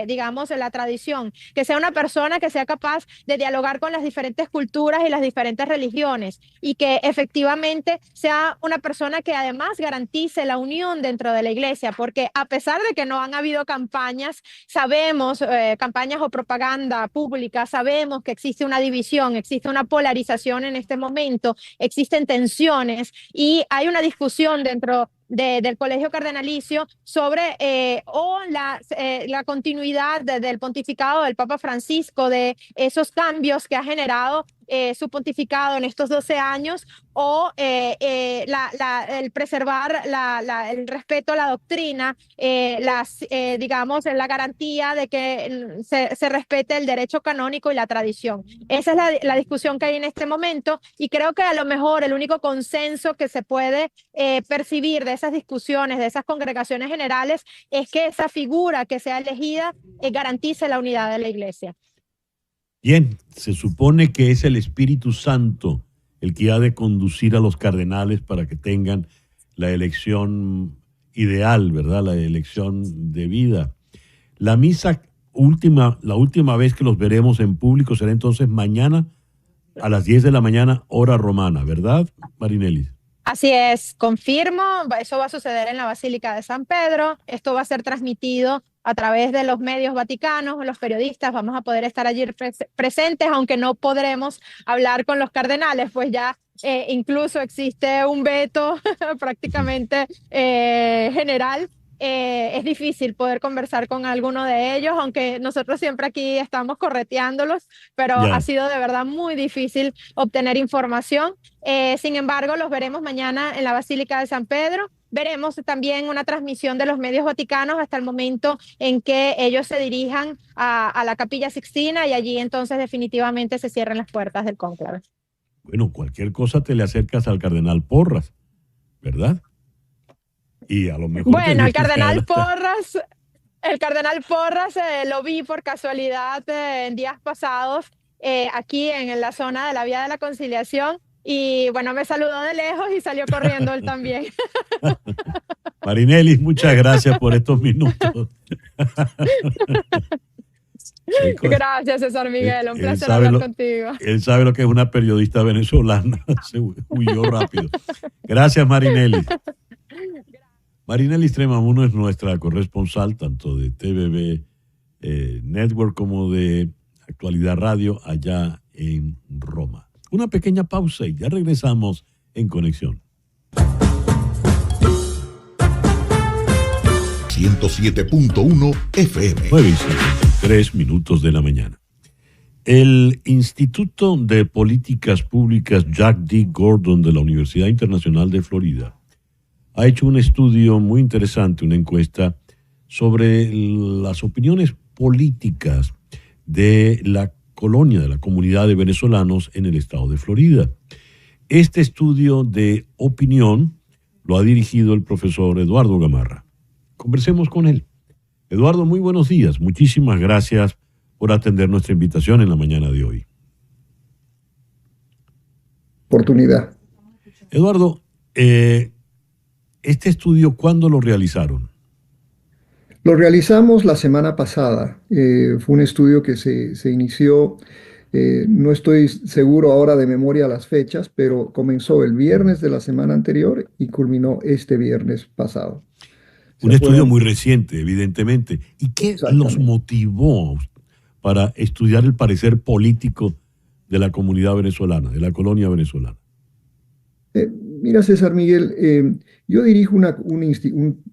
digamos, la tradición, que sea una persona que sea capaz de dialogar con las diferentes culturas y las diferentes religiones y que efectivamente sea una persona que además garantice la unión dentro de la iglesia, porque a pesar de que no han habido campañas, sabemos, campañas o propaganda pública, sabemos que existe una división, existe una polarización en este momento, existen tensiones y hay una discusión dentro del Colegio Cardenalicio sobre la continuidad del pontificado del Papa Francisco, de esos cambios que ha generado su pontificado en estos 12 años o el preservar el respeto a la doctrina, digamos, la garantía de que se respete el derecho canónico y la tradición. Esa es la discusión que hay en este momento y creo que a lo mejor el único consenso que se puede percibir de esas discusiones, de esas congregaciones generales, es que esa figura que sea elegida garantice la unidad de la iglesia. Bien, se supone que es el Espíritu Santo el que ha de conducir a los cardenales para que tengan la elección ideal, ¿verdad? La elección debida. La misa la última vez que los veremos en público será entonces mañana a las 10 de la mañana, hora romana, ¿verdad, Marinelis? Así es, confirmo, eso va a suceder en la Basílica de San Pedro, esto va a ser transmitido a través de los medios vaticanos, los periodistas vamos a poder estar allí presentes, aunque no podremos hablar con los cardenales, pues ya incluso existe un veto prácticamente general. Es difícil poder conversar con alguno de ellos, aunque nosotros siempre aquí estamos correteándolos, pero ha sido de verdad muy difícil obtener información. Sin embargo, los veremos mañana en la Basílica de San Pedro. Veremos también una transmisión de los medios vaticanos hasta el momento en que ellos se dirijan a la Capilla Sixtina y allí entonces definitivamente se cierran las puertas del cónclave. Bueno, cualquier cosa te le acercas al cardenal Porras, ¿verdad? Y a lo mejor bueno, el cardenal Porras lo vi por casualidad en días pasados aquí en la zona de la Vía de la Conciliación y bueno, me saludó de lejos y salió corriendo él también. Marinelis, muchas gracias por estos minutos. Gracias, César Miguel, un placer hablar contigo. Él sabe lo que es una periodista venezolana, se huyó rápido. Gracias, Marinelis. Marinelis Tremamuno es nuestra corresponsal tanto de TVB Network como de Actualidad Radio allá en Roma. Una pequeña pausa y ya regresamos en Conexión. 107.1 FM. 9:53 minutos de la mañana. El Instituto de Políticas Públicas Jack D. Gordon de la Universidad Internacional de Florida ha hecho un estudio muy interesante, una encuesta sobre las opiniones políticas de la colonia, de la comunidad de venezolanos en el estado de Florida. Este estudio de opinión lo ha dirigido el profesor Eduardo Gamarra. Conversemos con él. Eduardo, muy buenos días. Muchísimas gracias por atender nuestra invitación en la mañana de hoy. Oportunidad. Eduardo, este estudio, ¿cuándo lo realizaron? Lo realizamos la semana pasada. Fue un estudio que se inició, no estoy seguro ahora de memoria las fechas, pero comenzó el viernes de la semana anterior y culminó este viernes pasado. Un estudio muy reciente, evidentemente. ¿Y qué los motivó para estudiar el parecer político de la comunidad venezolana, de la colonia venezolana? Mira, César Miguel, yo dirijo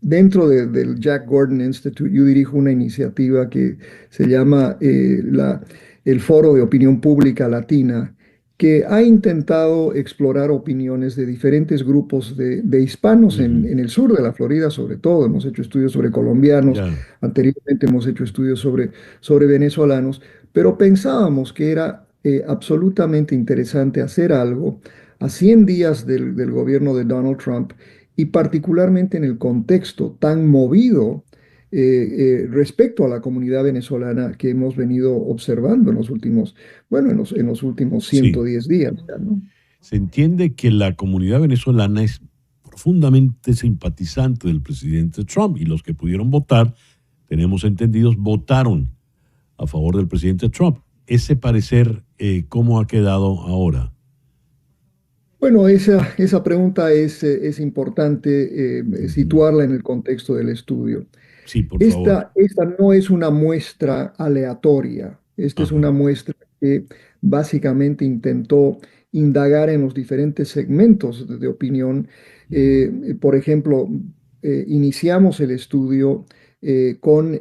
dentro del Jack Gordon Institute, yo dirijo una iniciativa que se llama el Foro de Opinión Pública Latina, que ha intentado explorar opiniones de diferentes grupos de hispanos Ujú. en el sur de la Florida, sobre todo. Hemos hecho estudios sobre colombianos, Ya. anteriormente hemos hecho estudios sobre venezolanos, pero pensábamos que era absolutamente interesante hacer algo a 100 días del gobierno de Donald Trump y particularmente en el contexto tan movido respecto a la comunidad venezolana que hemos venido observando en los últimos, bueno, en los últimos Sí. 110 días, ya, ¿no? Se entiende que la comunidad venezolana es profundamente simpatizante del presidente Trump y los que pudieron votar, tenemos entendidos, votaron a favor del presidente Trump. Ese parecer, ¿cómo ha quedado ahora? Bueno, esa pregunta es importante Ujú. situarla en el contexto del estudio. Sí, por favor. Esta no es una muestra aleatoria, esta es Ajá. una muestra que básicamente intentó indagar en los diferentes segmentos de opinión. Ujú. Por ejemplo, iniciamos el estudio con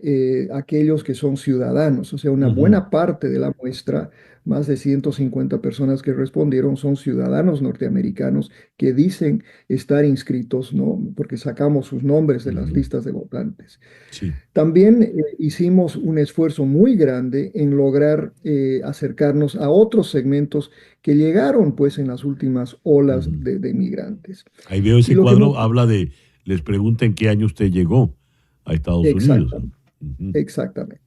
aquellos que son ciudadanos, o sea, una Ujú. buena parte de la muestra, más de 150 personas que respondieron, son ciudadanos norteamericanos que dicen estar inscritos, ¿no? Porque sacamos sus nombres de las Ujú. listas de votantes. Sí. También hicimos un esfuerzo muy grande en lograr acercarnos a otros segmentos que llegaron pues en las últimas olas Ujú. de inmigrantes. Ahí veo Y ese lo que hemos... cuadro, habla de, les pregunta en qué año usted llegó a Estados Unidos. Exactamente, Ujú. exactamente.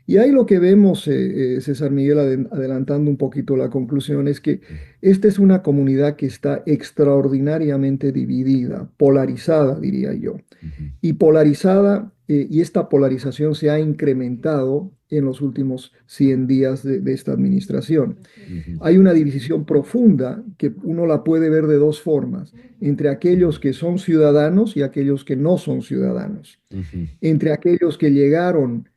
Y ahí lo que vemos, César Miguel, adelantando un poquito la conclusión, es que esta es una comunidad que está extraordinariamente dividida, polarizada, diría yo. Ujú. Y polarizada, y esta polarización se ha incrementado en los últimos 100 días de esta administración. Ujú. Hay una división profunda que uno la puede ver de dos formas, entre aquellos que son ciudadanos y aquellos que no son ciudadanos, Ujú. entre aquellos que llegaron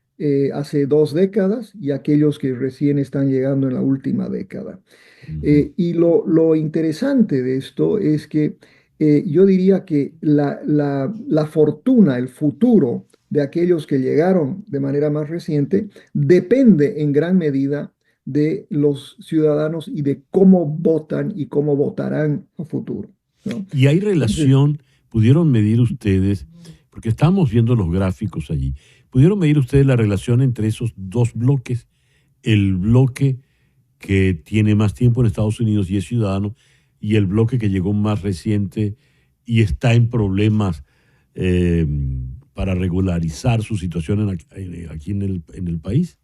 hace 2 décadas y aquellos que recién están llegando en la última década. Ujú. Y lo interesante de esto es que yo diría que la fortuna, el futuro de aquellos que llegaron de manera más reciente depende en gran medida de los ciudadanos y de cómo votan y cómo votarán a futuro, ¿no? Y hay Entonces, relación, pudieron medir ustedes, porque estábamos viendo los gráficos allí, pudieron medir ustedes la relación entre esos dos bloques, el bloque que tiene más tiempo en Estados Unidos y es ciudadano, y el bloque que llegó más reciente y está en problemas eh, para regularizar su situación aquí en el país.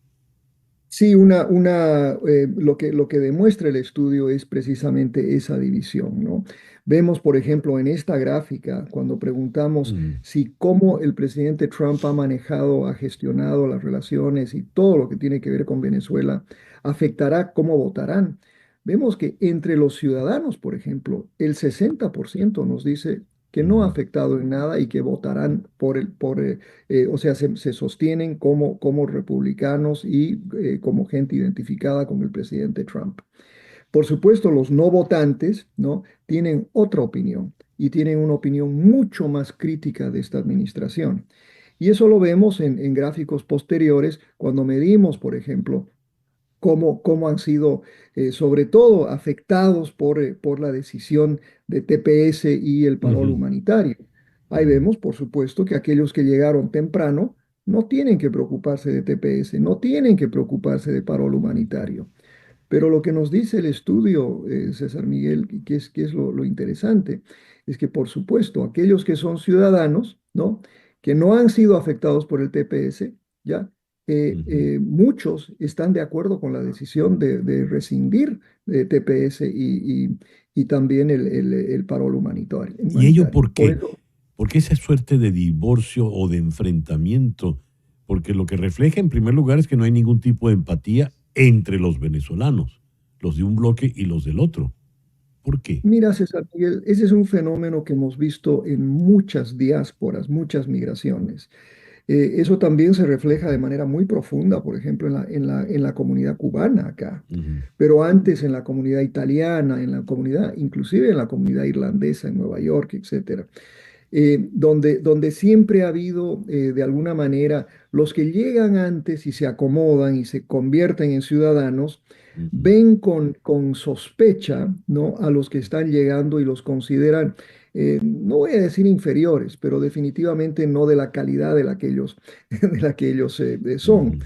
sí, lo que demuestra el estudio es precisamente esa división, ¿no? Vemos, por ejemplo, en esta gráfica, cuando preguntamos Mm. si cómo el presidente Trump ha manejado, ha gestionado las relaciones y todo lo que tiene que ver con Venezuela, afectará cómo votarán. Vemos que entre los ciudadanos, por ejemplo, el 60% nos dice que no ha Ujú. afectado en nada y que votarán o sea, se sostienen como republicanos y como gente identificada con el presidente Trump. Por supuesto, los no votantes, ¿no? Tienen otra opinión y tienen una opinión mucho más crítica de esta administración. Y eso lo vemos en gráficos posteriores cuando medimos, por ejemplo, cómo han sido, sobre todo, afectados por la decisión de TPS y el parol Ujú. humanitario. Ahí Ujú. vemos, por supuesto, que aquellos que llegaron temprano no tienen que preocuparse de TPS, no tienen que preocuparse de parol humanitario. Pero lo que nos dice el estudio, César Miguel, que es lo interesante, es que, por supuesto, aquellos que son ciudadanos, ¿no? Que no han sido afectados por el TPS, ¿ya? Ujú. Muchos están de acuerdo con la decisión de rescindir TPS y también el parol humanitario, ¿Y ello humanitario. por Por qué? eso, Porque esa suerte de divorcio o de enfrentamiento, porque lo que refleja en primer lugar es que no hay ningún tipo de empatía entre los venezolanos, los de un bloque y los del otro. ¿Por qué? mira, César Miguel, ese es un fenómeno que hemos visto en muchas diásporas, muchas migraciones. Eso también se refleja de manera muy profunda, por ejemplo, en la comunidad cubana acá, Ujú. pero antes en la comunidad italiana, en la comunidad, inclusive en la comunidad irlandesa en Nueva York, etcétera. donde siempre ha habido, de alguna manera, los que llegan antes y se acomodan y se convierten en ciudadanos, Ujú. ven con sospecha, ¿no? A los que están llegando y los consideran, no voy a decir inferiores, pero definitivamente no de la calidad de la que ellos, de la que ellos son. Ujú.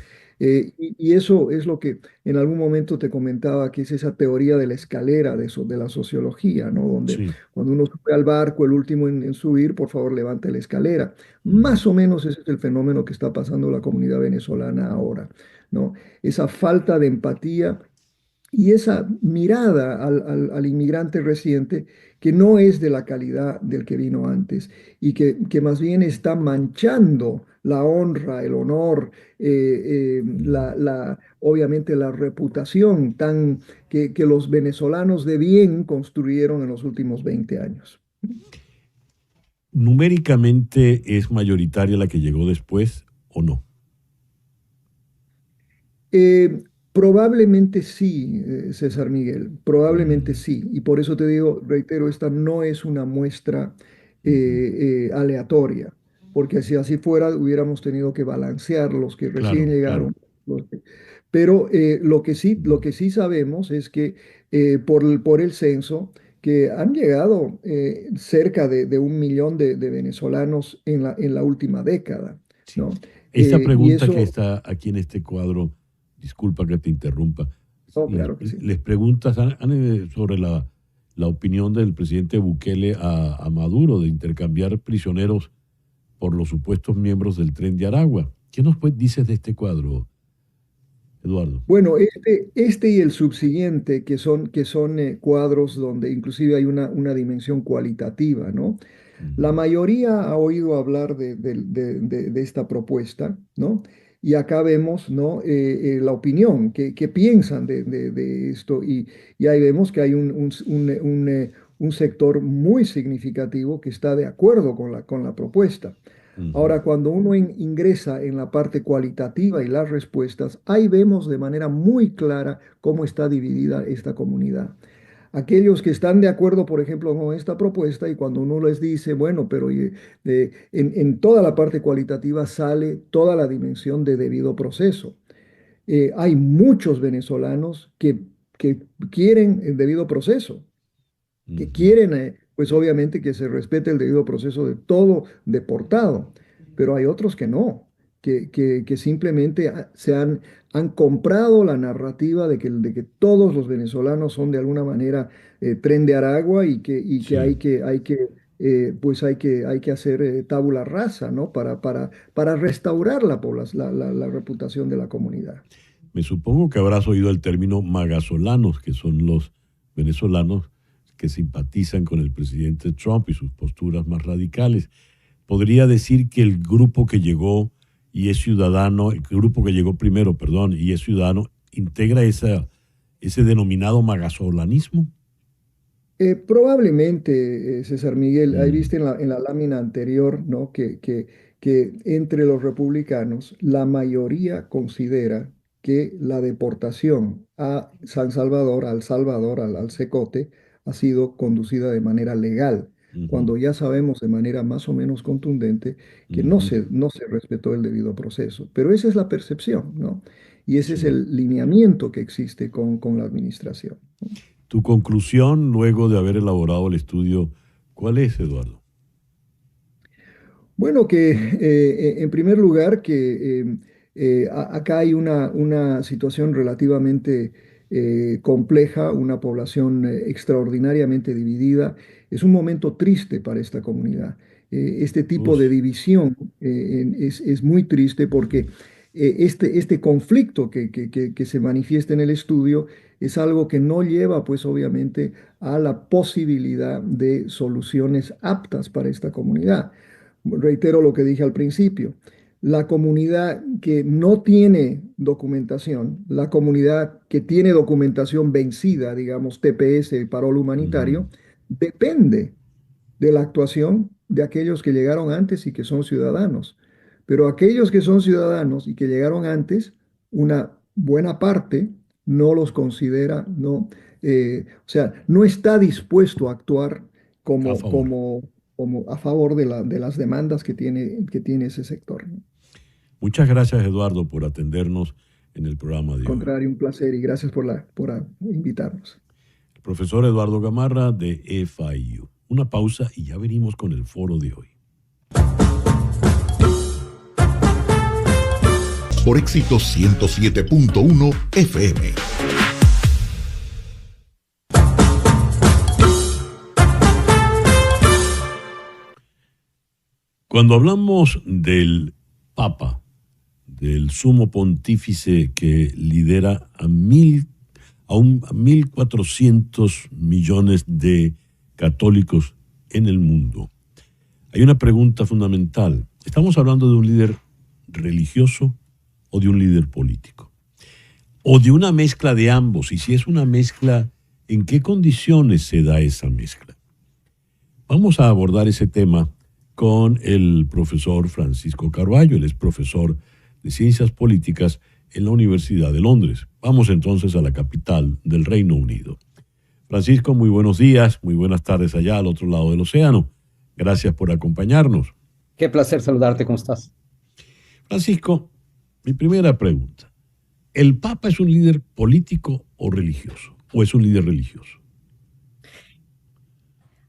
Y eso es lo que en algún momento te comentaba, que es esa teoría de la escalera de la sociología, ¿no? Donde Sí. cuando uno sube al barco, el último en subir, por favor, levante la escalera. Ujú. Más o menos ese es el fenómeno que está pasando la comunidad venezolana ahora, ¿no? Esa falta de empatía y esa mirada al inmigrante reciente que no es de la calidad del que vino antes y que más bien está manchando la honra, el honor, Ujú. obviamente la reputación que los venezolanos de bien construyeron en los últimos 20 años. ¿Numéricamente es mayoritaria la que llegó después o no? Probablemente sí, César Miguel, probablemente Mm. sí. Y por eso te digo, reitero, esta no es una muestra Ujú. aleatoria, porque si así fuera, hubiéramos tenido que balancear los que recién Claro, claro. llegaron. Pero lo Ujú. que sí sabemos es que por el censo, que han llegado cerca de 1 millón de venezolanos en la última década, Sí. ¿no? Esta Y pregunta que eso, está aquí en este cuadro, disculpa que te interrumpa, no, les, claro que sí. les preguntas sobre la opinión del presidente Bukele a Maduro de intercambiar prisioneros por los supuestos miembros del Tren de Aragua. ¿Qué nos dices de este cuadro, Eduardo? Bueno, este y el subsiguiente, que son cuadros donde inclusive hay una dimensión cualitativa, ¿no? La Ujú. mayoría ha oído hablar de esta propuesta, ¿no? Y acá vemos, ¿no? La opinión, qué piensan de esto. Y ahí vemos que hay un sector muy significativo que está de acuerdo con la propuesta. Ujú. Ahora, cuando uno ingresa en la parte cualitativa y las respuestas, ahí vemos de manera muy clara cómo está dividida esta comunidad. Aquellos que están de acuerdo, por ejemplo, con esta propuesta, y cuando uno les dice, bueno, pero en toda la parte cualitativa sale toda la dimensión de debido proceso. Hay muchos venezolanos que quieren el debido proceso, que Ujú. quieren, pues obviamente que se respete el debido proceso de todo deportado, pero hay otros que no, que simplemente han comprado la narrativa de que todos los venezolanos son de alguna manera tren de Aragua y que Sí. pues hay que hacer tabula rasa, ¿no? Para restaurar la reputación de la comunidad. Me supongo que habrás oído el término magasolanos, que son los venezolanos que simpatizan con el presidente Trump y sus posturas más radicales. Podría decir que el grupo que llegó y es ciudadano, el grupo que llegó primero, perdón, y es ciudadano, integra ese denominado magasolanismo. Probablemente, César Miguel, ahí Mm. viste en la lámina anterior, ¿no? Que entre los republicanos la mayoría considera que la deportación a San Salvador, al Cecote, ha sido conducida de manera legal, Ujú. cuando ya sabemos de manera más o menos contundente que no Ujú. se, no se respetó el debido proceso. Pero esa es la percepción, ¿no? Y ese es Sí. el lineamiento que existe con la administración. Tu conclusión luego de haber elaborado el estudio, ¿cuál es, Eduardo? Bueno, que en primer lugar, que acá hay una situación relativamente compleja, una población extraordinariamente dividida. Es un momento triste para esta comunidad. Este tipo Uf. de división es muy triste porque este conflicto que se manifiesta en el estudio es algo que no lleva, pues obviamente, a la posibilidad de soluciones aptas para esta comunidad. Reitero lo que dije al principio, la comunidad que no tiene documentación, la comunidad que tiene documentación vencida, digamos TPS, parol Ujú. humanitario, depende de la actuación de aquellos que llegaron antes y que son ciudadanos. Pero aquellos que son ciudadanos y que llegaron antes, una buena parte no los considera, no, o sea, no está dispuesto a actuar A como, favor. como como a favor de las demandas que tiene ese sector, ¿no? Muchas gracias, Eduardo, por atendernos en el programa de Al hoy. contrario, un placer y gracias por invitarnos. El profesor Eduardo Gamarra de FIU. Una pausa y ya venimos con el foro de hoy. Por Éxitos 107.1 FM. Cuando hablamos del Papa, del sumo pontífice que lidera a 1.400 millones de católicos en el mundo, hay una pregunta fundamental. ¿Estamos hablando de un líder religioso o de un líder político? ¿O de una mezcla de ambos? Y si es una mezcla, ¿en qué condiciones se da esa mezcla? Vamos a abordar ese tema con el profesor Francisco Carballo. Él es profesor de Ciencias Políticas en la Universidad de Londres. Vamos entonces a la capital del Reino Unido. Francisco, muy buenos días, muy buenas tardes allá al otro lado del océano. Gracias por acompañarnos. Qué placer saludarte, ¿cómo estás? Francisco, mi primera pregunta. ¿El Papa es un líder político o religioso? ¿O es un líder religioso?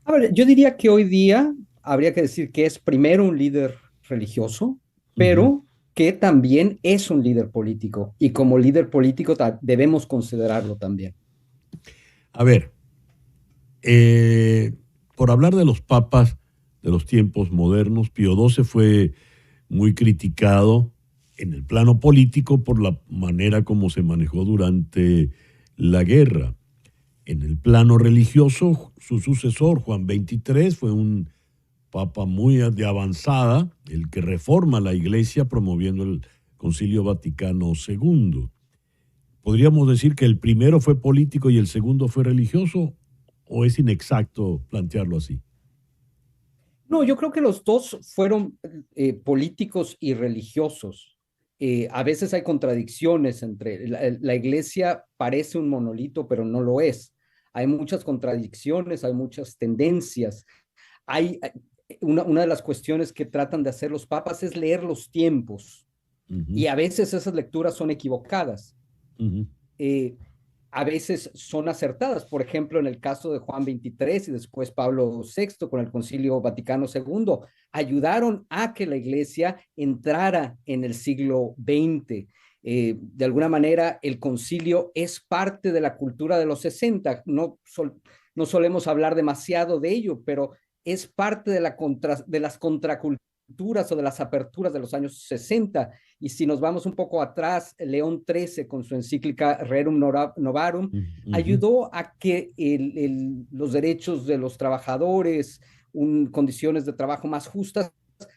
A ver, yo diría que hoy día habría que decir que es primero un líder religioso, pero que también es un líder político. Y como líder político debemos considerarlo también. A ver, por hablar de los papas de los tiempos modernos, Pío XII fue muy criticado en el plano político por la manera como se manejó durante la guerra. En el plano religioso, su sucesor, Juan XXIII, fue un papa muy de avanzada, el que reforma la iglesia promoviendo el Concilio Vaticano II. ¿Podríamos decir que el primero fue político y el segundo fue religioso? ¿O es inexacto plantearlo así? No, yo creo que los dos fueron políticos y religiosos. A veces hay contradicciones entre la iglesia parece un monolito, pero no lo es. Hay muchas contradicciones, hay muchas tendencias. Hay una de las cuestiones que tratan de hacer los papas es leer los tiempos. Y a veces esas lecturas son equivocadas. A veces son acertadas. Por ejemplo, en el caso de Juan XXIII y después Pablo VI con el Concilio Vaticano II, ayudaron a que la iglesia entrara en el siglo XX. De alguna manera, el concilio es parte de la cultura de los 60. No solemos hablar demasiado de ello, pero es parte de las contraculturas o de las aperturas de los años 60. Y si nos vamos un poco atrás, León XIII con su encíclica Rerum Novarum ayudó a que los derechos de los trabajadores, condiciones de trabajo más justas,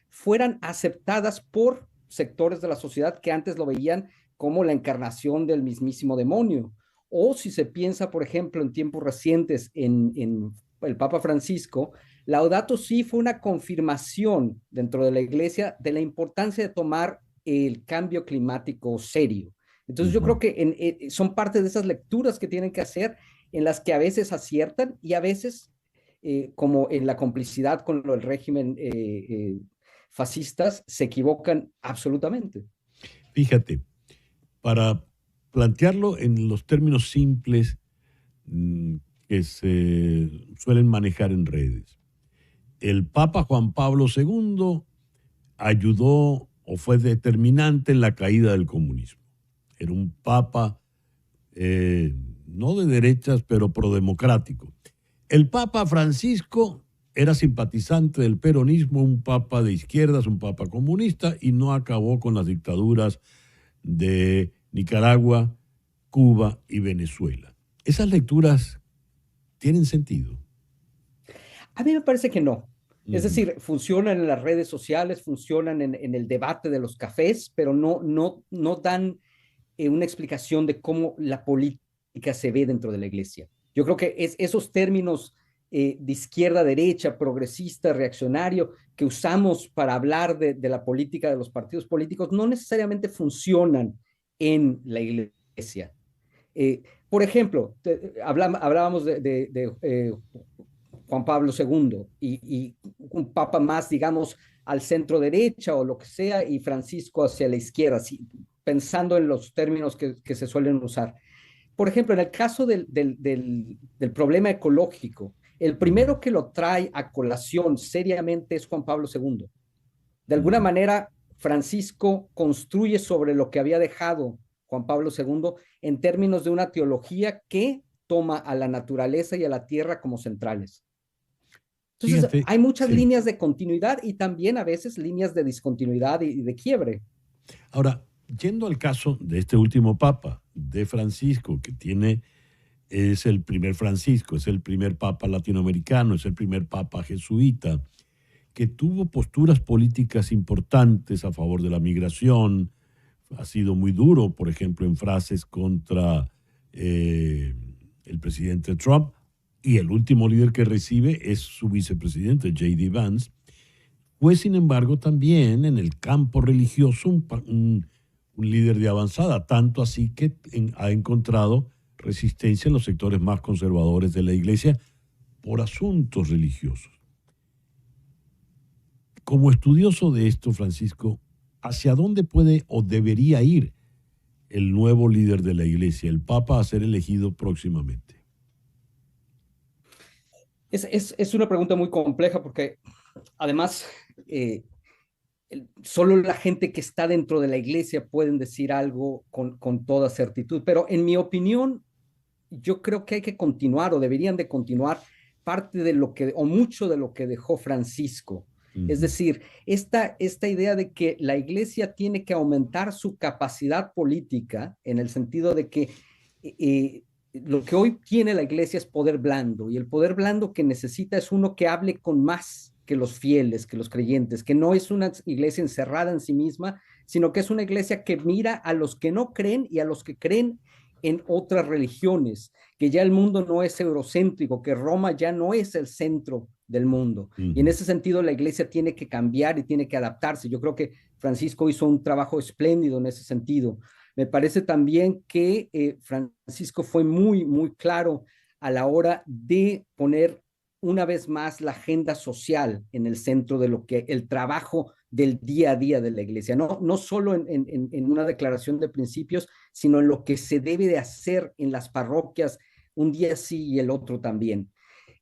fueran aceptadas por sectores de la sociedad que antes lo veían como la encarnación del mismísimo demonio. O si se piensa, por ejemplo, en tiempos recientes en el Papa Francisco, Laudato Si fue una confirmación dentro de la iglesia de la importancia de tomar el cambio climático serio. Entonces yo creo que son parte de esas lecturas que tienen que hacer, en las que a veces aciertan y a veces, como en la complicidad con el régimen fascistas, se equivocan absolutamente. Fíjate, para plantearlo en los términos simples que se suelen manejar en redes, el Papa Juan Pablo II ayudó o fue determinante en la caída del comunismo. Era un papa no de derechas, pero prodemocrático. El Papa Francisco era simpatizante del peronismo, un papa de izquierdas, un papa comunista, y no acabó con las dictaduras de Nicaragua, Cuba y Venezuela. ¿Esas lecturas tienen sentido? A mí me parece que no. Es decir, funcionan en las redes sociales, funcionan en el debate de los cafés, pero no dan una explicación de cómo la política se ve dentro de la iglesia. Yo creo que esos términos de izquierda, derecha, progresista, reaccionario, que usamos para hablar de la política de los partidos políticos, no necesariamente funcionan en la iglesia. Por ejemplo, hablábamos de Juan Pablo II, y un papa más, digamos, al centro derecha o lo que sea, y Francisco hacia la izquierda, pensando en los términos que se suelen usar. Por ejemplo, en el caso del problema ecológico, el primero que lo trae a colación seriamente es Juan Pablo II. De alguna manera, Francisco construye sobre lo que había dejado Juan Pablo II en términos de una teología que toma a la naturaleza y a la tierra como centrales. Entonces, Fíjate, hay muchas sí. líneas de continuidad y también a veces líneas de discontinuidad y de quiebre. Ahora, yendo al caso de este último papa, de Francisco, es el primer Francisco, es el primer papa latinoamericano, es el primer papa jesuita, que tuvo posturas políticas importantes a favor de la migración, ha sido muy duro, por ejemplo, en frases contra el presidente Trump, y el último líder que recibe es su vicepresidente, J.D. Vance. Fue, sin embargo, también en el campo religioso un líder de avanzada, tanto así que ha encontrado resistencia en los sectores más conservadores de la iglesia por asuntos religiosos. Como estudioso de esto, Francisco, ¿hacia dónde puede o debería ir el nuevo líder de la iglesia, el papa, a ser elegido próximamente? Es una pregunta muy compleja porque además solo la gente que está dentro de la iglesia pueden decir algo con toda certitud, pero en mi opinión, yo creo que hay que continuar o deberían de continuar parte de lo que, o mucho de lo que dejó Francisco. Es decir, esta idea de que la iglesia tiene que aumentar su capacidad política en el sentido de que lo que hoy tiene la iglesia es poder blando, y el poder blando que necesita es uno que hable con más que los fieles, que los creyentes, que no es una iglesia encerrada en sí misma, sino que es una iglesia que mira a los que no creen y a los que creen en otras religiones, que ya el mundo no es eurocéntrico, que Roma ya no es el centro del mundo. Y en ese sentido la iglesia tiene que cambiar y tiene que adaptarse. Yo creo que Francisco hizo un trabajo espléndido en ese sentido. Me parece también que Francisco fue muy, muy claro a la hora de poner una vez más la agenda social en el centro de lo que el trabajo del día a día de la iglesia, no solo en una declaración de principios, sino en lo que se debe de hacer en las parroquias, un día sí y el otro también.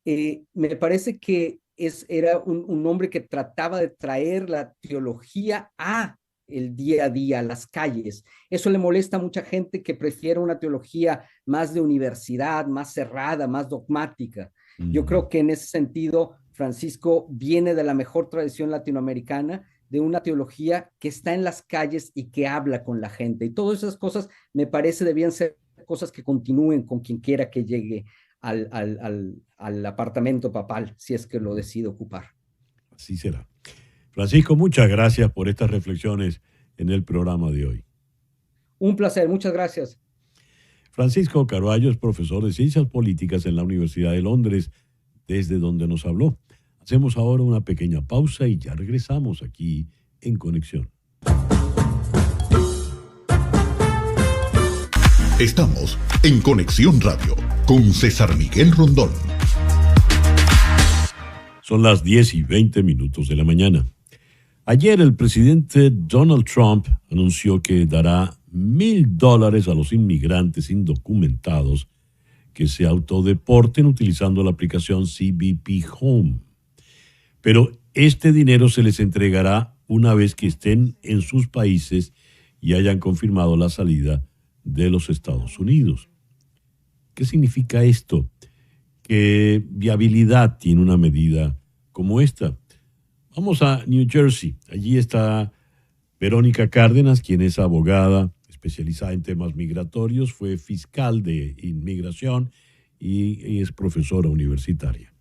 Me parece que era un hombre que trataba de traer la teología a el día a día, a las calles. Eso le molesta a mucha gente que prefiere una teología más de universidad, más cerrada, más dogmática. Yo creo que en ese sentido, Francisco viene de la mejor tradición latinoamericana, de una teología que está en las calles y que habla con la gente. Y todas esas cosas me parece debían ser cosas que continúen con quien quiera que llegue al apartamento papal, si es que lo decide ocupar. Así será. Francisco, muchas gracias por estas reflexiones en el programa de hoy. Un placer, muchas gracias. Francisco Carballo es profesor de Ciencias Políticas en la Universidad de Londres, desde donde nos habló. Hacemos ahora una pequeña pausa y ya regresamos aquí en Conexión. Estamos en Conexión Radio con César Miguel Rondón. Son las 10:20 de la mañana. Ayer el presidente Donald Trump anunció que dará $1,000 a los inmigrantes indocumentados que se autodeporten utilizando la aplicación CBP Home. Pero este dinero se les entregará una vez que estén en sus países y hayan confirmado la salida de los Estados Unidos. ¿Qué significa esto? ¿Qué viabilidad tiene una medida como esta? Vamos a New Jersey. Allí está Verónica Cárdenas, quien es abogada especializada en temas migratorios, fue fiscal de inmigración y es profesora universitaria.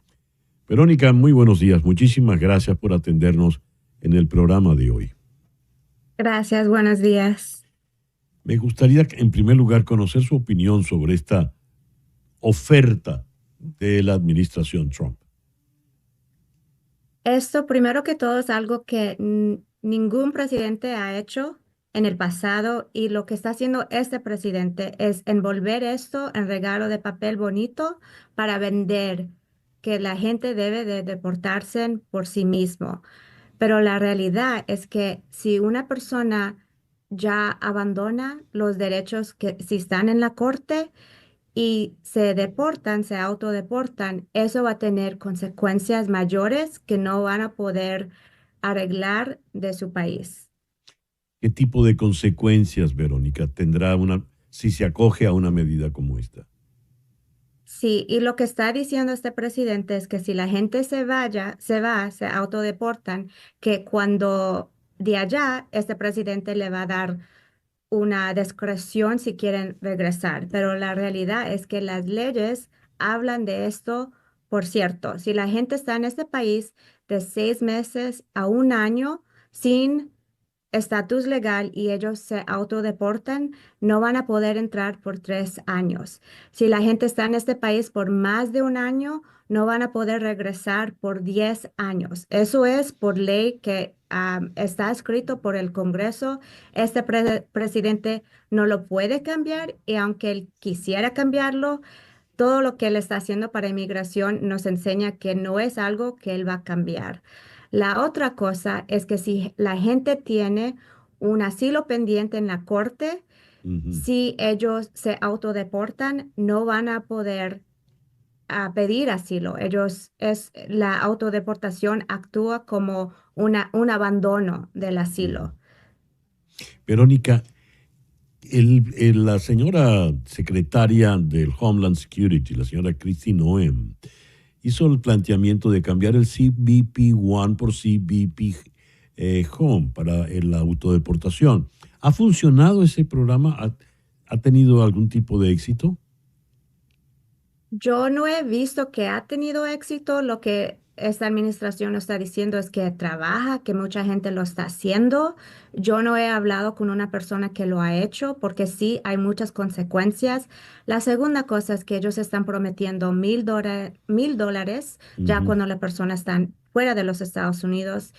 Verónica, muy buenos días. Muchísimas gracias por atendernos en el programa de hoy. Gracias, buenos días. Me gustaría, en primer lugar, conocer su opinión sobre esta oferta de la administración Trump. Esto, primero que todo, es algo que ningún presidente ha hecho en el pasado, y lo que está haciendo este presidente es envolver esto en regalo de papel bonito para vender que la gente debe de deportarse por sí mismo. Pero la realidad es que si una persona ya abandona los derechos que si están en la corte y se deportan, se autodeportan, eso va a tener consecuencias mayores que no van a poder arreglar de su país. ¿Qué tipo de consecuencias, Verónica, tendrá si se acoge a una medida como esta? Sí, y lo que está diciendo este presidente es que si la gente se autodeportan, que cuando de allá, este presidente le va a dar una discreción si quieren regresar. Pero la realidad es que las leyes hablan de esto. Por cierto, si la gente está en este país de 6 meses a un año sin estatus legal y ellos se autodeportan, no van a poder entrar por 3 años. Si la gente está en este país por más de un año, no van a poder regresar por 10 años. Eso es por ley que está escrito por el Congreso. Este presidente no lo puede cambiar y aunque él quisiera cambiarlo, todo lo que él está haciendo para inmigración nos enseña que no es algo que él va a cambiar. La otra cosa es que si la gente tiene un asilo pendiente en la corte, Ujú. si ellos se autodeportan, no van a poder pedir asilo. La autodeportación actúa como un abandono del asilo. Verónica, la señora secretaria del Homeland Security, la señora Kristi Noem, hizo el planteamiento de cambiar el CBP One por CBP Home para la autodeportación. ¿Ha funcionado ese programa? ¿Ha tenido algún tipo de éxito? Yo no he visto que ha tenido éxito. Lo que esta administración está diciendo es que trabaja, que mucha gente lo está haciendo. Yo no he hablado con una persona que lo ha hecho porque sí hay muchas consecuencias. La segunda cosa es que ellos están prometiendo $1,000 ya Ujú. cuando la persona está fuera de los Estados Unidos.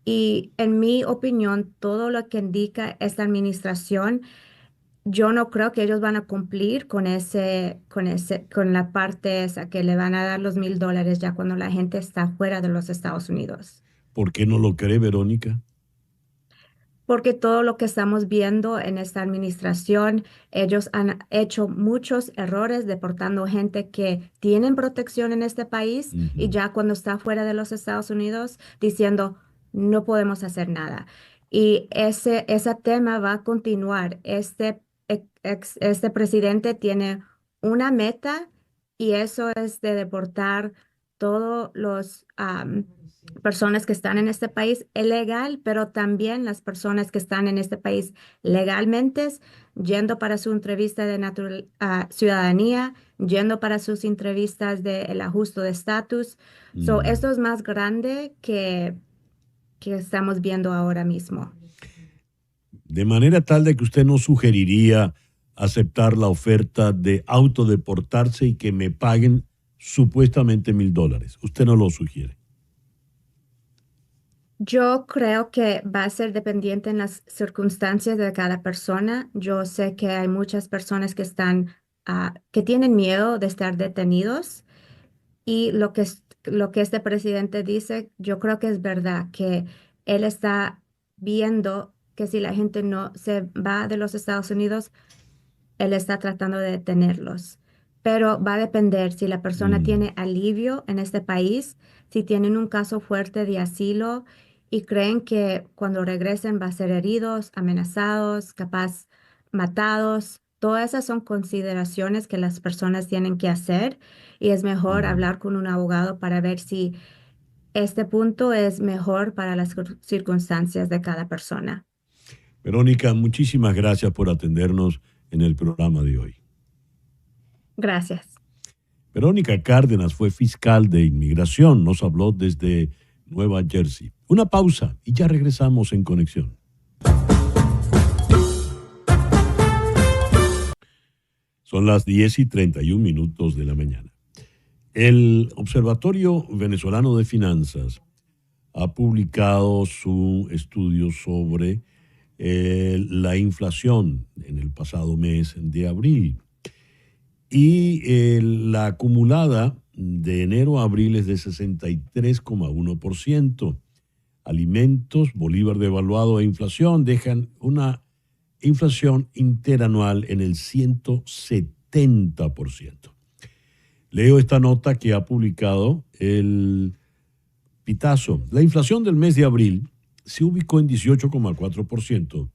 Y en mi opinión, todo lo que indica esta administración, yo no creo que ellos van a cumplir con la parte esa que le van a dar los $1,000 ya cuando la gente está fuera de los Estados Unidos. ¿Por qué no lo cree, Verónica? Porque todo lo que estamos viendo en esta administración, ellos han hecho muchos errores deportando gente que tienen protección en este país y Ujú. ya cuando está fuera de los Estados Unidos diciendo no podemos hacer nada. Y ese tema va a continuar. Este presidente tiene una meta y eso es de deportar todos los personas que están en este país ilegal, pero también las personas que están en este país legalmente, yendo para su entrevista de ciudadanía, yendo para sus entrevistas de el ajuste de estatus. Esto es más grande que estamos viendo ahora mismo. De manera tal de que usted no sugeriría aceptar la oferta de autodeportarse y que me paguen supuestamente $1,000. Usted no lo sugiere. Yo creo que va a ser dependiente en las circunstancias de cada persona. Yo sé que hay muchas personas que tienen miedo de estar detenidos y lo que este presidente dice, yo creo que es verdad, que él está viendo que si la gente no se va de los Estados Unidos, él está tratando de detenerlos. Pero va a depender si la persona tiene alivio en este país, si tienen un caso fuerte de asilo y creen que cuando regresen va a ser heridos, amenazados, capaz matados. Todas esas son consideraciones que las personas tienen que hacer y es mejor hablar con un abogado para ver si este punto es mejor para las circunstancias de cada persona. Verónica, muchísimas gracias por atendernos en el programa de hoy. Gracias. Verónica Cárdenas fue fiscal de inmigración, nos habló desde Nueva Jersey. Una pausa y ya regresamos en Conexión. Son las 10:31 de la mañana. El Observatorio Venezolano de Finanzas ha publicado su estudio sobre la inflación en el pasado mes de abril. Y la acumulada de enero a abril es de 63,1%. Alimentos, bolívar devaluado e inflación dejan una inflación interanual en el 170%. Leo esta nota que ha publicado el Pitazo. La inflación del mes de abril se ubicó en 18,4%,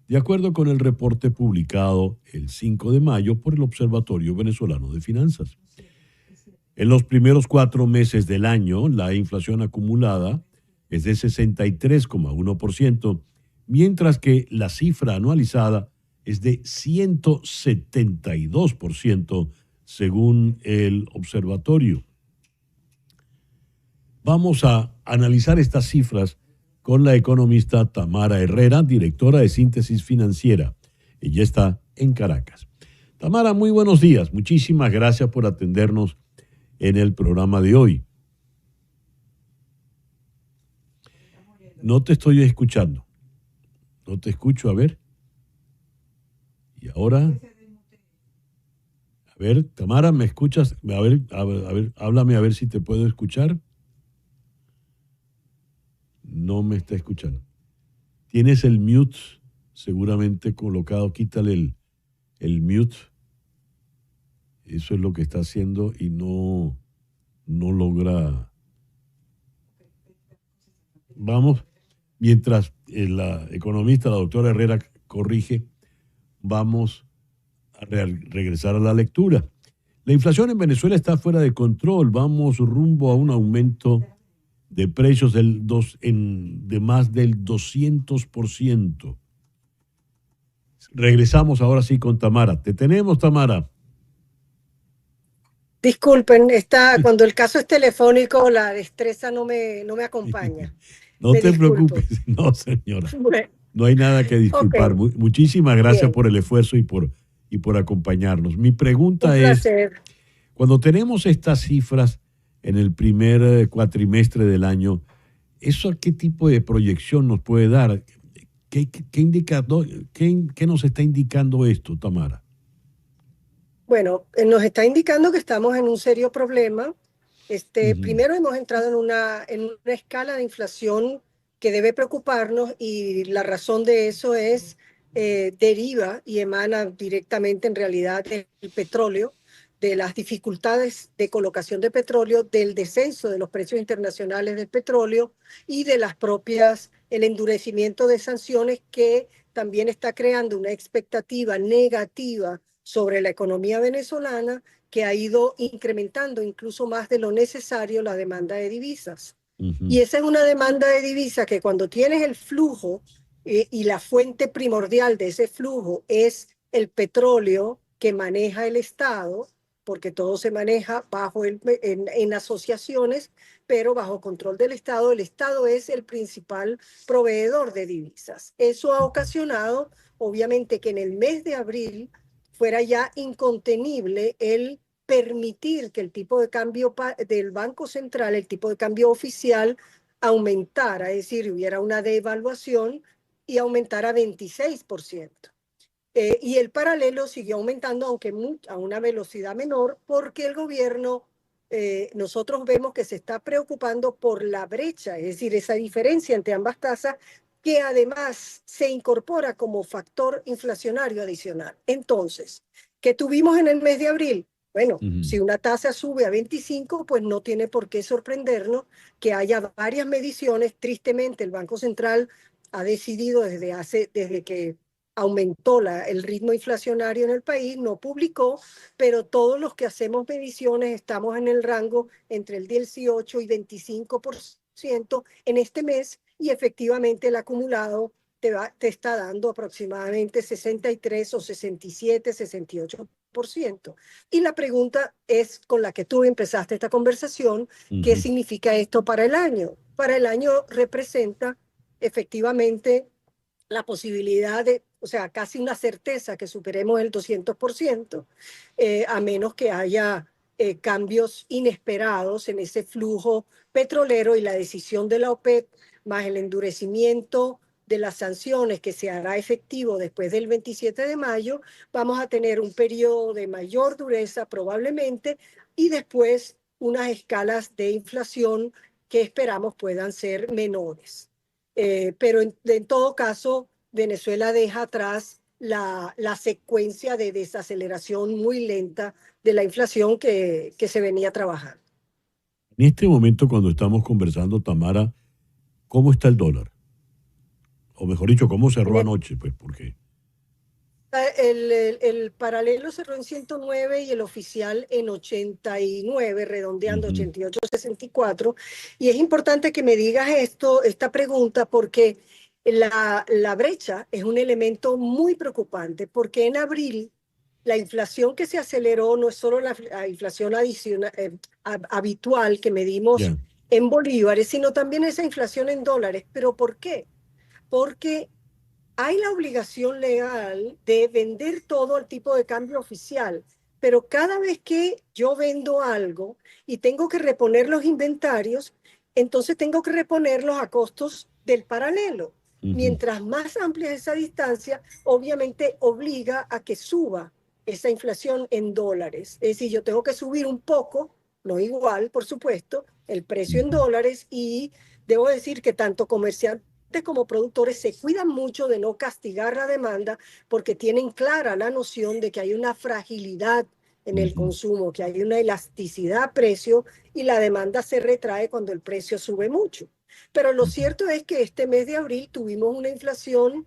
de acuerdo con el reporte publicado el 5 de mayo por el Observatorio Venezolano de Finanzas. En los primeros 4 meses del año, la inflación acumulada es de 63,1%, mientras que la cifra anualizada es de 172%, según el observatorio. Vamos a analizar estas cifras con la economista Tamara Herrera, directora de Síntesis Financiera. Ella está en Caracas. Tamara, muy buenos días. Muchísimas gracias por atendernos en el programa de hoy. No te estoy escuchando. No te escucho, a ver. Y ahora. A ver, Tamara, ¿me escuchas? A ver, háblame a ver si te puedo escuchar. No me está escuchando. Tienes el mute seguramente colocado. Quítale el mute. Eso es lo que está haciendo y no logra. Vamos, mientras la economista, la doctora Herrera, corrige, vamos a regresar a la lectura. La inflación en Venezuela está fuera de control. Vamos rumbo a un aumento de precios de más del 200%. Regresamos ahora sí con Tamara. Te tenemos, Tamara. Disculpen, cuando el caso es telefónico, la destreza no me acompaña. No te preocupes, no, señora. Bueno, no hay nada que disculpar. Okay. Muchísimas gracias Bien. por el esfuerzo y por acompañarnos. Mi pregunta es, cuando tenemos estas cifras en el primer cuatrimestre del año, ¿eso qué tipo de proyección nos puede dar? ¿Qué nos está indicando esto, Tamara? Bueno, nos está indicando que estamos en un serio problema. Primero hemos entrado en una escala de inflación que debe preocuparnos, y la razón de eso deriva y emana directamente en realidad del petróleo, de las dificultades de colocación de petróleo, del descenso de los precios internacionales del petróleo y de el endurecimiento de sanciones, que también está creando una expectativa negativa sobre la economía venezolana, que ha ido incrementando incluso más de lo necesario la demanda de divisas. Y esa es una demanda de divisas que, cuando tienes el flujo y la fuente primordial de ese flujo es el petróleo que maneja el Estado, porque todo se maneja en asociaciones, pero bajo control del Estado. El Estado es el principal proveedor de divisas. Eso ha ocasionado, obviamente, que en el mes de abril fuera ya incontenible el permitir que el tipo de cambio del Banco Central, el tipo de cambio oficial, aumentara, es decir, hubiera una devaluación y aumentara 26%. Y el paralelo siguió aumentando, aunque a una velocidad menor, porque el gobierno, nosotros vemos que se está preocupando por la brecha, es decir, esa diferencia entre ambas tasas, que además se incorpora como factor inflacionario adicional. Entonces, ¿qué tuvimos en el mes de abril? Bueno, si una tasa sube a 25, pues no tiene por qué sorprendernos que haya varias mediciones. Tristemente, el Banco Central ha decidido desde que aumentó el ritmo inflacionario en el país, no publicó, pero todos los que hacemos mediciones estamos en el rango entre el 18 y 25% en este mes, y efectivamente el acumulado te está dando aproximadamente 63 o 67, 68%. Y la pregunta es con la que tú empezaste esta conversación, ¿qué significa esto para el año? Para el año representa efectivamente la posibilidad casi una certeza que superemos el 200%, a menos que haya cambios inesperados en ese flujo petrolero, y la decisión de la OPEP, más el endurecimiento de las sanciones que se hará efectivo después del 27 de mayo, vamos a tener un periodo de mayor dureza probablemente, y después unas escalas de inflación que esperamos puedan ser menores. Pero en todo caso, Venezuela deja atrás la secuencia de desaceleración muy lenta de la inflación que se venía trabajando. En este momento, cuando estamos conversando, Tamara, ¿cómo está el dólar? O mejor dicho, ¿cómo cerró anoche? Pues, ¿por qué? El paralelo cerró en 109 y el oficial en 89, redondeando 88,64. Y es importante que me digas esta pregunta, porque la brecha es un elemento muy preocupante, porque en abril la inflación que se aceleró no es solo la inflación adicional, habitual que medimos Ya. en bolívares, sino también esa inflación en dólares. ¿Pero por qué? Porque hay la obligación legal de vender todo al tipo de cambio oficial, pero cada vez que yo vendo algo y tengo que reponer los inventarios, entonces tengo que reponerlos a costos del paralelo. Mientras más amplia es esa distancia, obviamente obliga a que suba esa inflación en dólares. Es decir, yo tengo que subir un poco, no igual, por supuesto, el precio en dólares, y debo decir que tanto comerciantes como productores se cuidan mucho de no castigar la demanda, porque tienen clara la noción de que hay una fragilidad en el consumo, que hay una elasticidad a precio y la demanda se retrae cuando el precio sube mucho. Pero lo cierto es que este mes de abril tuvimos una inflación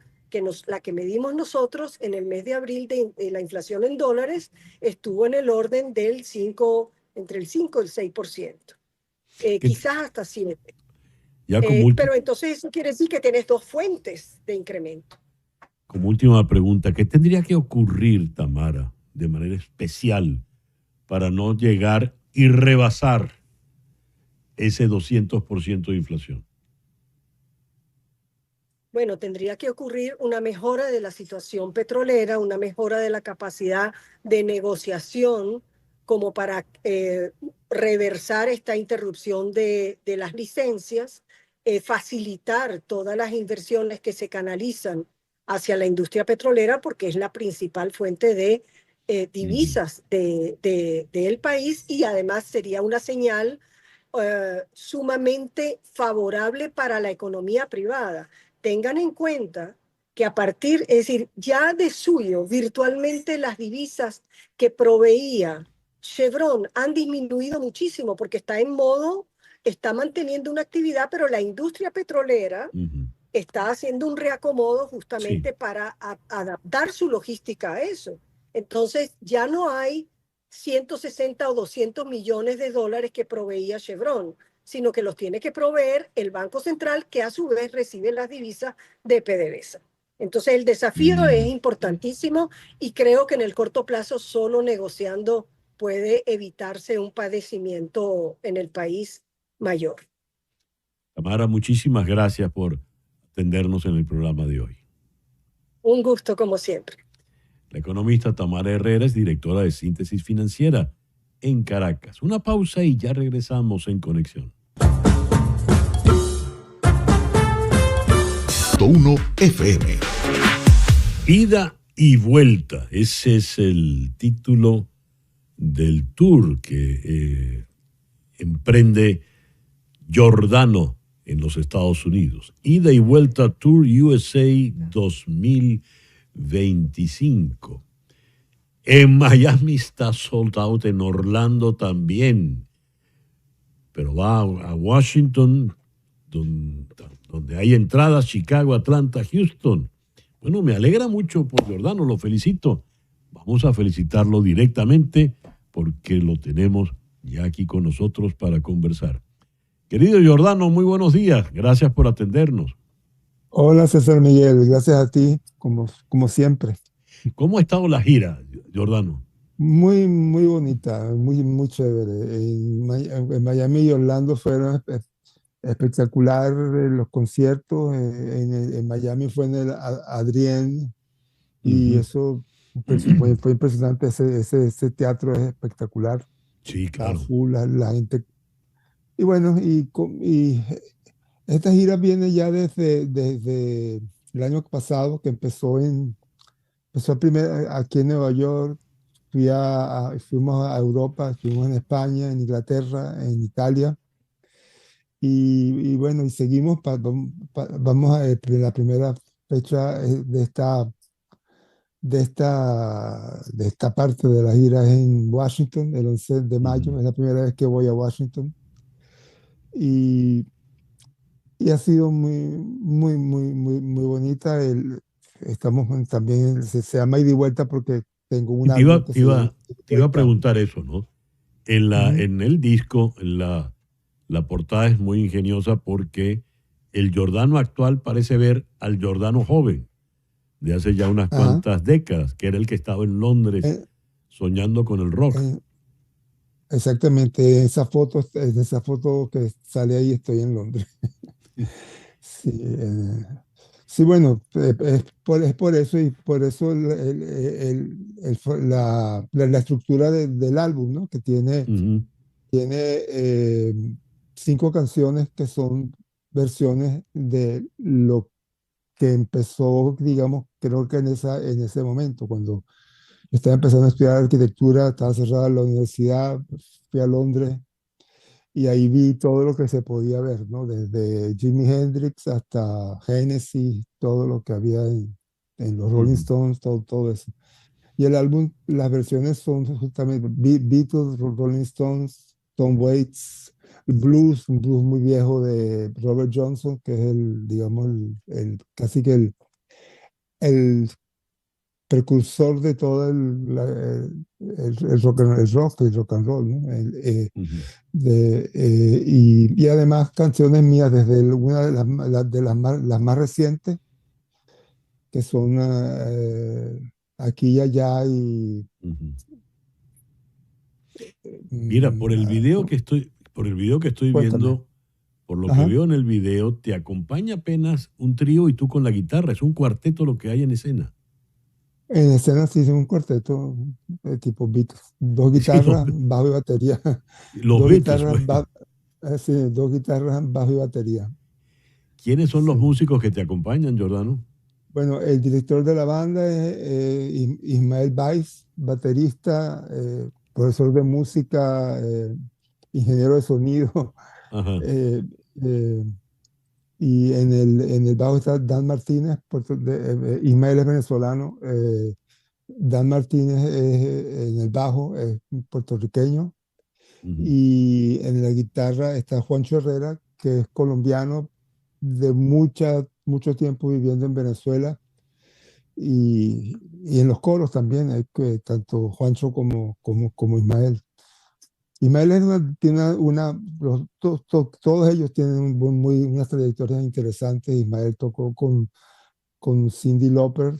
la que medimos nosotros en el mes de abril de la inflación en dólares estuvo en el orden del 5, entre el 5 y el 6%, quizás hasta 7%. Pero entonces eso quiere decir que tienes dos fuentes de incremento. Como última pregunta, ¿qué tendría que ocurrir, Tamara, de manera especial para no llegar y rebasar ese 200% de inflación? Bueno, tendría que ocurrir una mejora de la situación petrolera, una mejora de la capacidad de negociación como para reversar esta interrupción de las licencias, facilitar todas las inversiones que se canalizan hacia la industria petrolera, porque es la principal fuente de divisas del país, y además sería una señal sumamente favorable para la economía privada. Tengan en cuenta que a partir, es decir, ya de suyo, virtualmente las divisas que proveía Chevron han disminuido muchísimo, porque está manteniendo una actividad, pero la industria petrolera está haciendo un reacomodo justamente para adaptar su logística a eso. Entonces ya no hay 160 o 200 millones de dólares que proveía Chevron, sino que los tiene que proveer el Banco Central, que a su vez recibe las divisas de PDVSA. Entonces el desafío es importantísimo, y creo que en el corto plazo solo negociando puede evitarse un padecimiento en el país mayor. Tamara, muchísimas gracias por atendernos en el programa de hoy. Un gusto, como siempre. La economista Tamara Herrera es directora de Síntesis Financiera en Caracas. Una pausa y ya regresamos en Conexión. 1 FM. Ida y vuelta. Ese es el título del tour que emprende Giordano en los Estados Unidos. Ida y vuelta Tour USA 2025. En Miami está sold out, en Orlando también. Pero va a Washington, donde hay entradas, Chicago, Atlanta, Houston. Bueno, me alegra mucho por Giordano, lo felicito. Vamos a felicitarlo directamente porque lo tenemos ya aquí con nosotros para conversar. Querido Giordano, muy buenos días. Gracias por atendernos. Hola César Miguel, gracias a ti, como siempre. ¿Cómo ha estado la gira, Giordano? Muy, muy bonita, muy chévere. En Miami y Orlando fueron espectacular los conciertos. En Miami fue en el Adrien, y eso pues, fue impresionante. Ese teatro es espectacular. Sí, claro. La gente. Y bueno, y esta gira viene ya desde el año pasado, que empezó primero aquí en Nueva York, fuimos a Europa, estuvimos en España, en Inglaterra, en Italia, y bueno, y seguimos, vamos a la primera fecha de esta parte de la gira es en Washington, el 11 de mayo, es la primera vez que voy a Washington, y ha sido muy bonita. Estamos también, se llama ida y vuelta porque tengo un álbum que se llama te iba a preguntar eso, ¿no? En el disco, la portada es muy ingeniosa porque el Giordano actual parece ver al Giordano joven de hace ya unas cuantas décadas, que era el que estaba en Londres soñando con el rock. Exactamente, en esa foto que sale ahí estoy en Londres. Sí, sí, bueno, es por eso, y por eso la estructura del álbum, ¿no? Que tiene 5 canciones que son versiones de lo que empezó, digamos, creo que en ese momento, cuando estaba empezando a estudiar arquitectura, estaba cerrada la universidad, fui a Londres y ahí vi todo lo que se podía ver, ¿no? Desde Jimi Hendrix hasta Genesis, todo lo que había en los Rolling Stones, todo eso. Y el álbum, las versiones son justamente Beatles, Rolling Stones, Tom Waits, un blues muy viejo de Robert Johnson, que es digamos, casi que el precursor de todo el rock and roll, ¿no? Y además canciones mías desde una de las más recientes, que son Aquí y Allá y... Mira, por el video que estoy viendo, por lo que veo en el video, te acompaña apenas un trío y tú con la guitarra. Es un cuarteto lo que hay en escena. En escena sí es un cuarteto tipo Beatles. 2 guitarras, bajo y batería. Los Beatles, sí, 2 guitarras, bajo y batería. ¿Quiénes son los músicos que te acompañan, Giordano? Bueno, el director de la banda es Ismael Baiz, baterista, profesor de música, ingeniero de sonido. Y en el bajo está Dan Martínez, Ismael es venezolano, Dan Martínez en el bajo es puertorriqueño, y en la guitarra está Juancho Herrera, que es colombiano de mucho tiempo viviendo en Venezuela, y en los coros también hay tanto Juancho como Ismael. Ismael todos ellos tienen unas trayectorias interesantes. Ismael tocó con Cyndi Lauper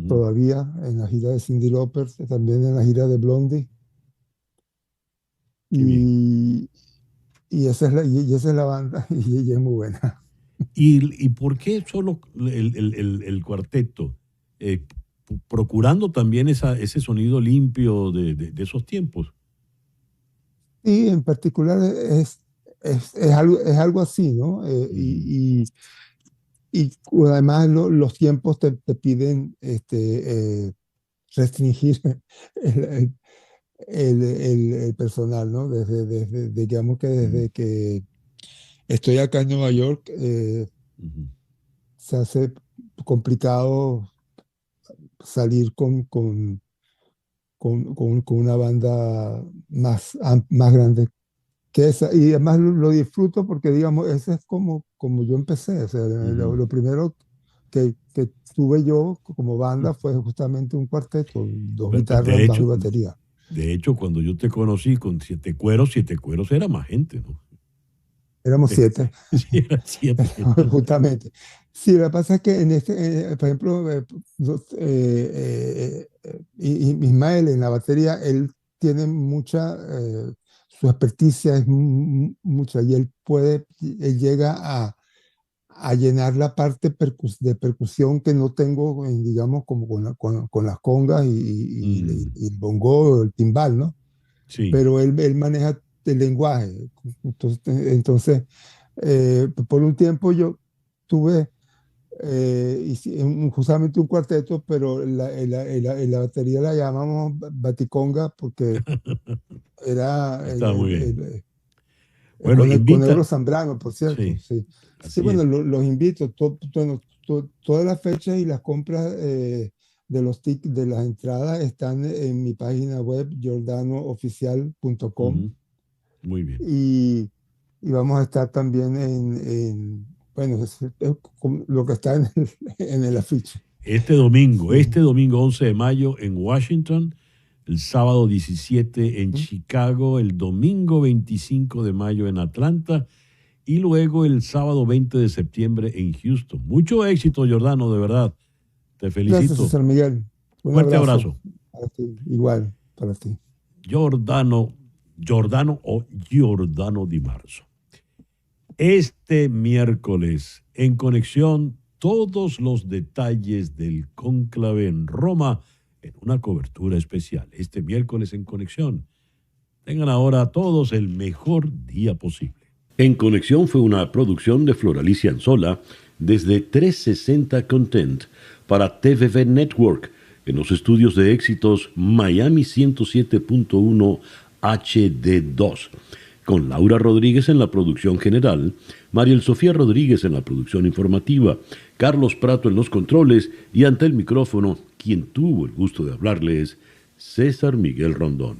todavía en la gira de Cyndi Lauper, también en la gira de Blondie. Y esa es la banda, y ella es muy buena. ¿Y por qué solo el cuarteto? Procurando también ese sonido limpio de esos tiempos. Sí, en particular es algo así, ¿no? Y además los tiempos te piden restringir el personal, ¿no? Digamos que desde que estoy acá en Nueva York, se hace complicado salir con una banda más grande que esa. Y además lo disfruto porque, digamos, ese es como yo empecé. O sea, lo primero que tuve yo como banda fue justamente un cuarteto, 2 guitarras, bajo y batería. De hecho, cuando yo te conocí con Siete Cueros era más gente, ¿no? Éramos 7. Sí, eran 7. Justamente. Sí, lo que pasa es que por ejemplo, Ismael en la batería, él tiene su experticia es mucha, y él llega a llenar la parte de percusión que no tengo, digamos, como con las congas y el bongo o el timbal, ¿no? Sí. Pero él maneja el lenguaje. Entonces por un tiempo yo tuve justamente un cuarteto, pero la batería la llamamos Baticonga porque era Está muy bien. con invita. Ebro Zambrano, por cierto. Sí, Sí, así bueno, es. los invito. Todas las fechas y las compras de las entradas están en mi página web, jordanooficial.com. Muy bien. Y vamos a estar también bueno, es lo que está en el afiche. Este domingo 11 de mayo en Washington, el sábado 17 en Chicago, el domingo 25 de mayo en Atlanta y luego el sábado 20 de septiembre en Houston. Mucho éxito, Jordano, de verdad. Te felicito. Gracias, César Miguel. Fuerte abrazo. Para ti, igual, para ti. Jordano Di Marzo. Este miércoles, en Conexión, todos los detalles del cónclave en Roma en una cobertura especial. Este miércoles en Conexión. Tengan ahora todos el mejor día posible. En Conexión fue una producción de Floralicia Anzola desde 360 Content para TVV Network en los estudios de éxitos Miami 107.1 HD2. Con Laura Rodríguez en la producción general, Mariel Sofía Rodríguez en la producción informativa, Carlos Prato en los controles y ante el micrófono, quien tuvo el gusto de hablarles, César Miguel Rondón.